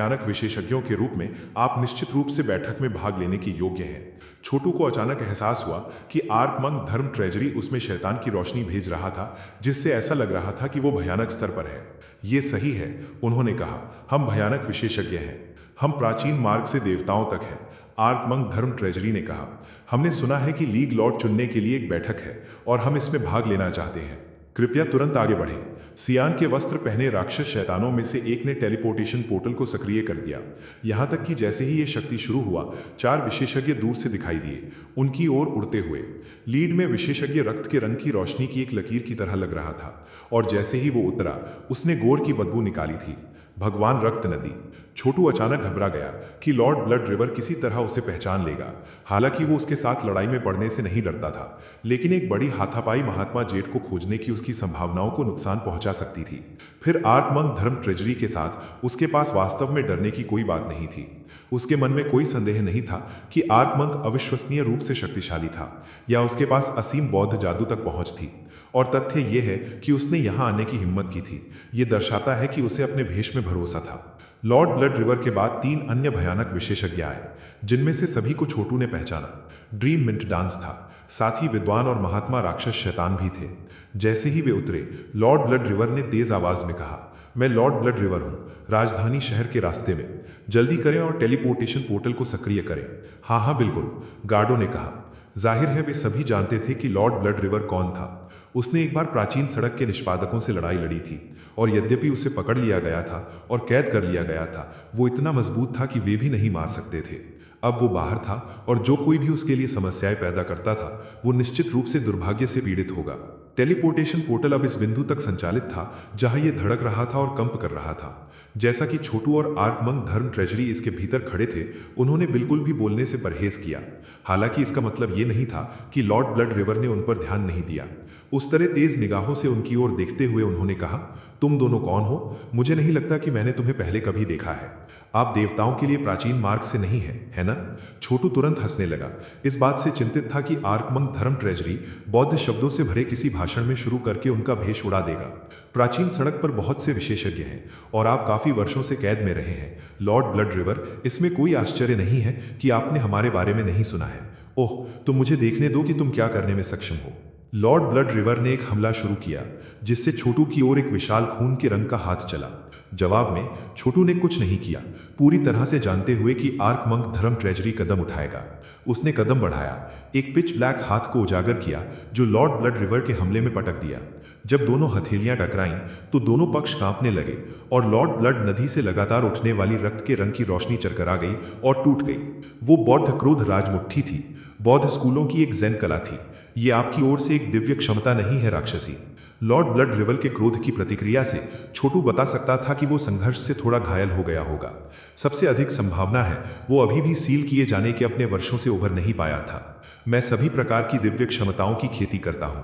भयानक विशेषज्ञों के रूप में आप निश्चित रूप से बैठक में भाग लेने के योग्य हैं। छोटू को अचानक एहसास हुआ कि आर्कमंक धर्म ट्रेजरी उसमें शैतान की रोशनी भेज रहा था, जिससे ऐसा लग रहा था कि वो भयानक स्तर पर है। ये सही है, उन्होंने कहा, हम भयानक विशेषज्ञ हैं। हम प्राचीन मार्ग से देवताओं तक हैं। आर्कमंक धर्म ट्रेजरी ने कहा, हमने सुना है कि लीग लॉर्ड चुनने के लिए एक बैठक है और हम इसमें भाग लेना चाहते हैं। कृपया तुरंत आगे बढ़ें। सियान के वस्त्र पहने राक्षस शैतानों में से एक ने टेलीपोर्टेशन पोर्टल को सक्रिय कर दिया। यहां तक कि जैसे ही यह शक्ति शुरू हुआ, 4 विशेषज्ञ दूर से दिखाई दिए, उनकी ओर उड़ते हुए। लीड में विशेषज्ञ रक्त के रंग की रोशनी की एक लकीर की तरह लग रहा था, और जैसे ही वो उतरा, उसने गोर की बदबू निकाली थी। भगवान रक्त नदी। छोटू अचानक घबरा गया कि लॉर्ड ब्लड रिवर किसी तरह उसे पहचान लेगा। हालांकि वो उसके साथ लड़ाई में पड़ने से नहीं डरता था, लेकिन एक बड़ी हाथापाई महात्मा जेड को खोजने की उसकी संभावनाओं को नुकसान पहुंचा सकती थी। फिर आर्कमंक धर्म ट्रेजरी के साथ उसके पास वास्तव में डरने की कोई बात नहीं थी। उसके मन में कोई संदेह नहीं था कि आर्कमंक अविश्वसनीय रूप से शक्तिशाली था, या उसके पास असीम बौद्ध जादू तक पहुंच थी। और तथ्य यह है कि उसने यहां आने की हिम्मत की थी। यह दर्शाता है कि उसे अपने भेष में भरोसा था। लॉर्ड ब्लड रिवर के बाद 3 अन्य भयानक विशेषज्ञ आए, जिनमें से सभी को छोटू ने पहचाना। ड्रीम मिंट डांस था, साथ ही विद्वान और महात्मा राक्षस शैतान भी थे। जैसे ही वे उतरे, लॉर्ड ब्लड रिवर ने तेज आवाज में कहा, मैं लॉर्ड ब्लड रिवर हूं, राजधानी शहर के रास्ते में। जल्दी करें और टेलीपोर्टेशन पोर्टल को सक्रिय करें। हाँ हाँ बिल्कुल, गार्डो ने कहा। जाहिर है वे सभी जानते थे कि लॉर्ड ब्लड रिवर कौन था। उसने एक बार प्राचीन सड़क के निष्पादकों से लड़ाई लड़ी थी, और यद्यपि उसे पकड़ लिया गया था और कैद कर लिया गया था, वो इतना मजबूत था कि वे भी नहीं मार सकते थे। अब वो बाहर था, और जो कोई भी उसके लिए समस्याएं पैदा करता था, वो निश्चित रूप से दुर्भाग्य से पीड़ित होगा। टेलीपोर्टेशन पोर्टल अब इस बिंदु तक संचालित था जहां ये धड़क रहा था और कंप कर रहा था। जैसा कि छोटू और आर्कमंक धर्म ट्रेजरी इसके भीतर खड़े थे, उन्होंने बिल्कुल भी बोलने से परहेज किया। हालांकि इसका मतलब ये नहीं था कि लॉर्ड ब्लड रिवर ने उन पर ध्यान नहीं दिया। उस तरह तेज निगाहों से उनकी ओर देखते हुए उन्होंने कहा, तुम दोनों कौन हो? मुझे नहीं लगता कि मैंने तुम्हें पहले कभी देखा है। आप देवताओं के लिए प्राचीन मार्ग से नहीं है ना? छोटू तुरंत हंसने लगा। इस बात से चिंतित था कि आर्कमंक धर्म ट्रेजरी बौद्ध शब्दों से भरे किसी भाषण में शुरू करके उनका भेष उड़ा देगा। प्राचीन सड़क पर बहुत से विशेषज्ञ हैं, और आप काफी वर्षों से कैद में रहे हैं, लॉर्ड ब्लड रिवर। इसमें कोई आश्चर्य नहीं है कि आपने हमारे बारे में नहीं सुना है। ओह, तो मुझे देखने दो कि तुम क्या करने में सक्षम हो। लॉर्ड ब्लड रिवर ने एक हमला शुरू किया, जिससे छोटू की ओर एक विशाल खून के रंग का हाथ चला। जवाब में छोटू ने कुछ नहीं किया, पूरी तरह से जानते हुए कि आर्कमंक धर्म ट्रेजरी कदम उठाएगा। उसने कदम बढ़ाया, एक पिच ब्लैक हाथ को उजागर किया, जो लॉर्ड ब्लड रिवर के हमले में पटक दिया। जब दोनों हथेलियां टकराईं, तो दोनों पक्ष कांपने लगे, और लॉर्ड ब्लड नदी से लगातार उठने वाली रक्त के रंग की रोशनी चरकरा गई और टूट गई। वो बौद्ध क्रोध राजमुट्ठी थी, बौद्ध स्कूलों की एक जैन कला थी। ये आपकी ओर से एक दिव्य क्षमता नहीं है राक्षसी। लॉर्ड ब्लड रिवर के क्रोध की प्रतिक्रिया से छोटू बता सकता था कि वो संघर्ष से थोड़ा घायल हो गया होगा। सबसे अधिक संभावना है वो अभी भी सील किए जाने के अपने वर्षों से उभर नहीं पाया था। मैं सभी प्रकार की दिव्य क्षमताओं की खेती करता हूं,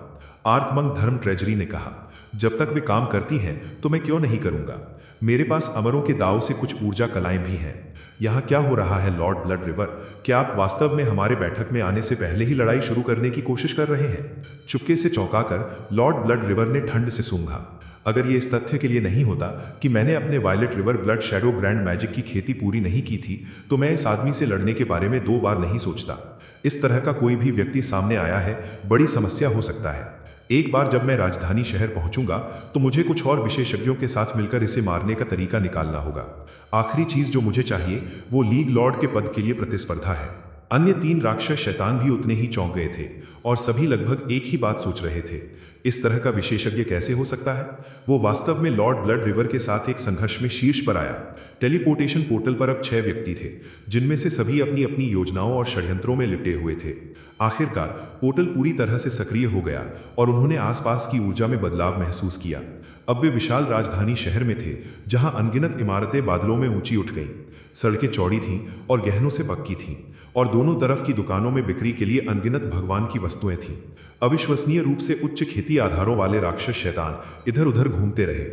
आर्कमंक धर्म ट्रेजरी ने कहा। जब तक वे काम करती हैं तो मैं क्यों नहीं करूंगा। मेरे पास अमरों के दाव से कुछ ऊर्जा कलाएं भी हैं। यहाँ क्या हो रहा है लॉर्ड ब्लड रिवर? क्या आप वास्तव में हमारे बैठक में आने से पहले ही लड़ाई शुरू करने की कोशिश कर रहे हैं? चुपके से चौंकाकर लॉर्ड ब्लड रिवर ने ठंड से सूंघा। अगर ये इस तथ्य के लिए नहीं होता कि मैंने अपने violet river blood shadow grand magic की खेती पूरी नहीं की थी, तो मैं इस आदमी से लड़ने के बारे में 2 बार नहीं सोचता। इस तरह का कोई भी व्यक्ति सामने आया है, बड़ी समस्या हो सकता है। एक बार जब मैं राजधानी शहर पहुंचूंगा, तो मुझे कुछ और विशेषज्ञों के साथ मिलकर इसे मारने का तरीका निकालना होगा। आखिरी चीज जो मुझे चाहिए वो लीग लॉर्ड के पद के लिए प्रतिस्पर्धा है। अन्य 3 राक्षस शैतान भी उतने ही चौंक गए थे, और सभी लगभग एक ही बात सोच रहे थे। इस तरह का विशेषज्ञ कैसे हो सकता है? वो वास्तव में लॉर्ड ब्लड रिवर के साथ एक संघर्ष में शीर्ष पर आया। टेलीपोर्टेशन पोर्टल पर अब 6 व्यक्ति थे, जिनमें से सभी अपनी अपनी योजनाओं और षड्यंत्रों में लिपटे हुए थे। आखिरकार पोर्टल पूरी तरह से सक्रिय हो गया, और उन्होंने आसपास की ऊर्जा में बदलाव महसूस किया। अब वे विशाल राजधानी शहर में थे, जहां अनगिनत इमारतें बादलों में ऊंची उठ गईं। सड़कें चौड़ी थीं और गहनों से पक्की थीं, और दोनों तरफ की दुकानों में बिक्री के लिए अनगिनत भगवान की वस्तुएं थीं। अविश्वसनीय रूप से उच्च खेती आधारों वाले राक्षस शैतान इधर उधर घूमते रहे।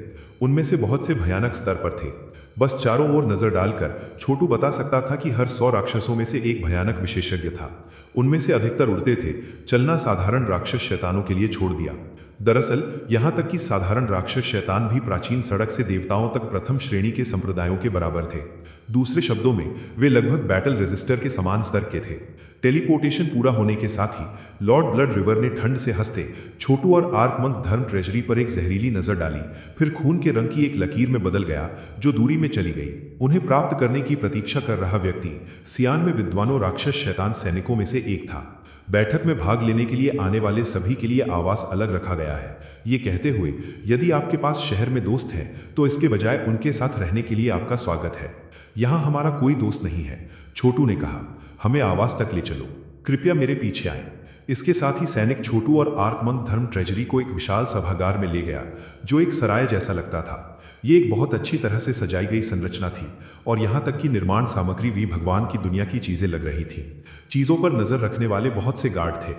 उनमें से बहुत से भयानक स्तर पर थे। बस चारों ओर नजर डालकर छोटू बता सकता था कि हर 100 राक्षसों में से एक भयानक विशेषज्ञ था। उनमें से अधिकतर उड़ते थे, चलना साधारण राक्षस शैतानों के लिए छोड़ दिया। दरअसल यहाँ तक कि साधारण राक्षस शैतान भी प्राचीन सड़क से देवताओं तक प्रथम श्रेणी के संप्रदायों के बराबर थे। दूसरे शब्दों में वे लगभग बैटल रेजिस्टर के समान स्तर के थे। टेलीपोर्टेशन पूरा होने के साथ ही लॉर्ड ब्लड रिवर ने ठंड से हंसते छोटू और आर्कमंक धर्म ट्रेजरी पर एक जहरीली नजर डाली, फिर खून के रंग की एक लकीर में बदल गया जो दूरी में चली गई। उन्हें प्राप्त करने की प्रतीक्षा कर रहा व्यक्ति सियान में विद्वानों राक्षस शैतान सैनिकों में से एक था। बैठक में भाग लेने के लिए आने वाले सभी के लिए आवास अलग रखा गया है, ये कहते हुए यदि आपके पास शहर में दोस्त हैं तो इसके बजाय उनके साथ रहने के लिए आपका स्वागत है। यहाँ हमारा कोई दोस्त नहीं है, छोटू ने कहा। हमें आवास तक ले चलो, कृपया मेरे पीछे आएं। इसके साथ ही सैनिक छोटू और आर्कमंक धर्म ट्रेजरी को एक विशाल सभागार में ले गया जो एक सराय जैसा लगता था। ये एक बहुत अच्छी तरह से सजाई गई संरचना थी और यहाँ तक कि निर्माण सामग्री भी भगवान की दुनिया की चीजें लग रही थी। चीजों पर नजर रखने वाले बहुत से गार्ड थे।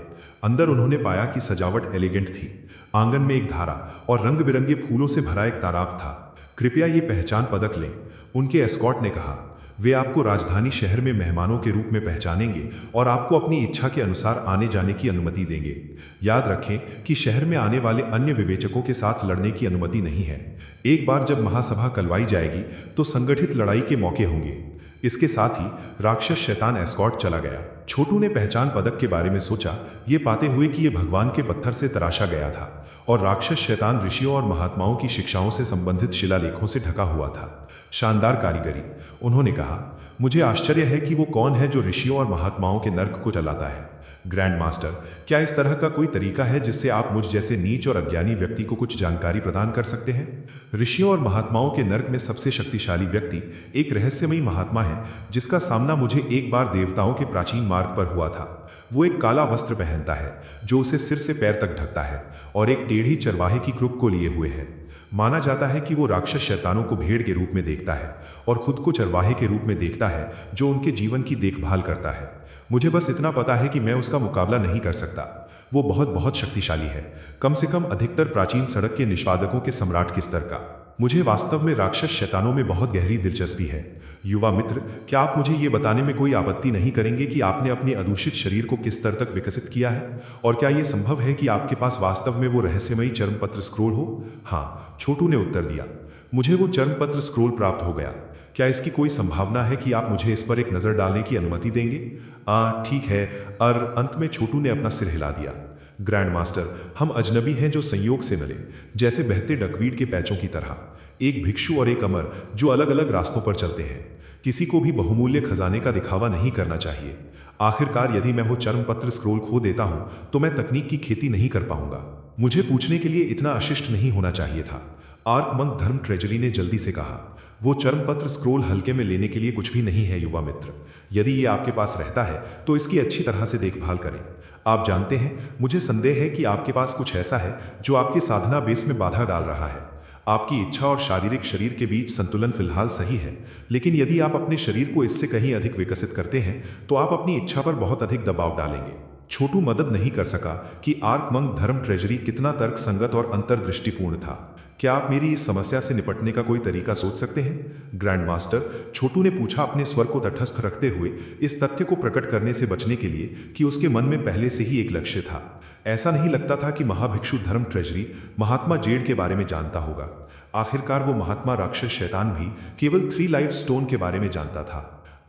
अंदर उन्होंने पाया कि सजावट एलिगेंट थी। आंगन में एक धारा और रंग बिरंगे फूलों से भरा एक तालाब था। कृपया ये पहचान पदक लें, उनके एस्कॉर्ट ने कहा। वे आपको राजधानी शहर में मेहमानों के रूप में पहचानेंगे और आपको अपनी इच्छा के अनुसार आने जाने की अनुमति देंगे। याद रखें कि शहर में आने वाले अन्य विवेचकों के साथ लड़ने की अनुमति नहीं है। एक बार जब महासभा कलवाई जाएगी तो संगठित लड़ाई के मौके होंगे। इसके साथ ही राक्षस शैतान एस्कॉर्ट चला गया। छोटू ने पहचान पदक के बारे में सोचा, ये पाते हुए कि यह भगवान के पत्थर से तराशा गया था और राक्षस शैतान ऋषियों और महात्माओं की शिक्षाओं से संबंधित शिलालेखों से ढका हुआ था। शानदार कारीगरी, उन्होंने कहा। मुझे आश्चर्य है कि वो कौन है जो ऋषियों और महात्माओं के नर्क को चलाता है। ग्रैंड मास्टर, क्या इस तरह का कोई तरीका है जिससे आप मुझ जैसे नीच और अज्ञानी व्यक्ति को कुछ जानकारी प्रदान कर सकते हैं? ऋषियों और महात्माओं के नर्क में सबसे शक्तिशाली व्यक्ति एक रहस्यमयी महात्मा है जिसका सामना मुझे एक बार देवताओं के प्राचीन मार्ग पर हुआ था। वो एक काला वस्त्र पहनता है जो उसे सिर से पैर तक ढकता है और एक टेढ़ी चरवाहे की क्रुक को लिए हुए है। माना जाता है कि वो राक्षस शैतानों को भेड़ के रूप में देखता है और खुद को चरवाहे के रूप में देखता है जो उनके जीवन की देखभाल करता है। मुझे बस इतना पता है कि मैं उसका मुकाबला नहीं कर सकता। वो बहुत बहुत शक्तिशाली है, कम से कम अधिकतर प्राचीन सड़क के निष्पादकों के सम्राट के स्तर का। मुझे वास्तव में राक्षस शैतानों में बहुत गहरी दिलचस्पी है। युवा मित्र, क्या आप मुझे ये बताने में कोई आपत्ति नहीं करेंगे कि आपने अपने अदूषित शरीर को किस स्तर तक विकसित किया है? और क्या ये संभव है कि आपके पास वास्तव में वो रहस्यमयी चर्मपत्र स्क्रोल हो? हाँ, छोटू ने उत्तर दिया। मुझे वो चर्मपत्र स्क्रोल प्राप्त हो गया। क्या इसकी कोई संभावना है कि आप मुझे इस पर एक नज़र डालने की अनुमति देंगे? ठीक है। और अंत में छोटू ने अपना सिर हिला दिया। ग्रैंड मास्टर, हम अजनबी हैं जो संयोग से मिले, जैसे बहते डकवीड के पैचों की तरह। एक भिक्षु और एक अमर जो अलग अलग रास्तों पर चलते हैं। किसी को भी बहुमूल्य खजाने का दिखावा नहीं करना चाहिए। आखिरकार यदि मैं वो चर्मपत्र स्क्रोल खो देता हूं तो मैं तकनीक की खेती नहीं कर पाऊंगा। मुझे पूछने के लिए इतना अशिष्ट नहीं होना चाहिए था। आर्कमंक धर्म ट्रेजरी ने जल्दी से कहा। वो चर्मपत्र स्क्रोल हल्के में लेने के लिए कुछ भी नहीं है युवा मित्र। यदि ये आपके पास रहता है तो इसकी अच्छी तरह से देखभाल करें। आप जानते हैं, मुझे संदेह है कि आपके पास कुछ ऐसा है जो आपकी साधना बेस में बाधा डाल रहा है। आपकी इच्छा और शारीरिक शरीर के बीच संतुलन फिलहाल सही है, लेकिन यदि आप अपने शरीर को इससे कहीं अधिक विकसित करते हैं तो आप अपनी इच्छा पर बहुत अधिक दबाव डालेंगे। छोटू मदद नहीं कर सका कि आर्कमंक धर्म ट्रेजरी कितना तर्कसंगत और अंतर्दृष्टिपूर्ण था। क्या आप मेरी इस समस्या से निपटने का कोई तरीका सोच सकते हैं? ग्रैंड मास्टर, छोटू ने पूछा, अपने स्वर को तटस्थ रखते हुए इस तथ्य को प्रकट करने से बचने के लिए कि उसके मन में पहले से ही एक लक्ष्य था। ऐसा नहीं लगता था कि महाभिक्षु धर्म ट्रेजरी महात्मा जेड के बारे में जानता होगा। आखिरकार वो महात्मा राक्षस शैतान भी केवल 3 लाइफ स्टोन के बारे में जानता था।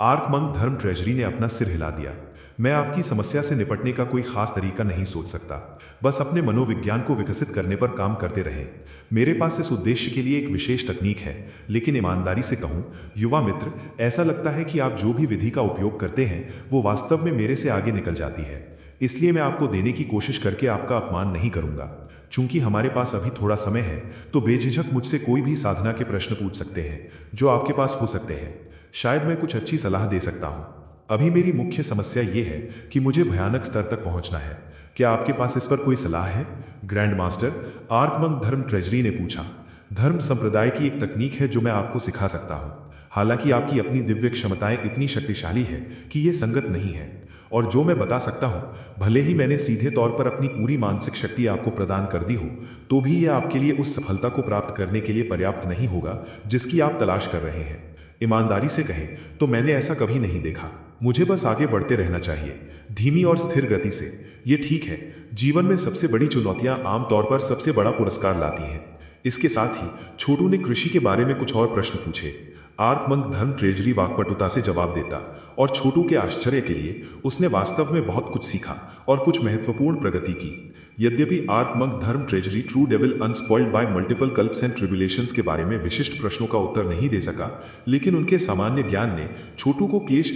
आर्कमंक धर्म ट्रेजरी ने अपना सिर हिला दिया। मैं आपकी समस्या से निपटने का कोई खास तरीका नहीं सोच सकता। बस अपने मनोविज्ञान को विकसित करने पर काम करते रहें। मेरे पास इस उद्देश्य के लिए एक विशेष तकनीक है, लेकिन ईमानदारी से कहूं युवा मित्र, ऐसा लगता है कि आप जो भी विधि का उपयोग करते हैं वो वास्तव में मेरे से आगे निकल जाती है। इसलिए मैं आपको देने की कोशिश करके आपका अपमान नहीं करूंगा। चूंकि हमारे पास अभी थोड़ा समय है तो बेझिझक मुझसे कोई भी साधना के प्रश्न पूछ सकते हैं जो आपके पास हो सकते हैं। शायद मैं कुछ अच्छी सलाह दे सकता हूं। अभी मेरी मुख्य समस्या ये है कि मुझे भयानक स्तर तक पहुंचना है। क्या आपके पास इस पर कोई सलाह है? ग्रैंड मास्टर, आर्कमंक धर्म ट्रेजरी ने पूछा। धर्म संप्रदाय की एक तकनीक है जो मैं आपको सिखा सकता हूं। हालांकि आपकी अपनी दिव्य क्षमताएं इतनी शक्तिशाली है कि ये संगत नहीं है, और जो मैं बता सकता हूं, भले ही मैंने सीधे तौर पर अपनी पूरी मानसिक शक्ति आपको प्रदान कर दी हो, तो भी यह आपके लिए उस सफलता को प्राप्त करने के लिए पर्याप्त नहीं होगा जिसकी आप तलाश कर रहे हैं। ईमानदारी से कहें तो मैंने ऐसा कभी नहीं देखा। मुझे बस आगे बढ़ते रहना चाहिए, धीमी और स्थिर गति से। ये ठीक है, जीवन में सबसे बड़ी चुनौतियां आमतौर पर सबसे बड़ा पुरस्कार लाती हैं। इसके साथ ही छोटू ने कृषि के बारे में कुछ और प्रश्न पूछे। आर्कमंक धर्म ट्रेजरी वाकपटुता से जवाब देता, और छोटू के आश्चर्य के लिए उसने वास्तव में बहुत कुछ सीखा और कुछ महत्वपूर्ण प्रगति की। यद्यपि archmonk dharma treasury true devil unspoiled by multiple kalpas and tribulations के बारे में विशिष्ट प्रश्नों का उत्तर नहीं दे सका, लेकिन उनके सामान्य ज्ञान ने छोटू को क्लेश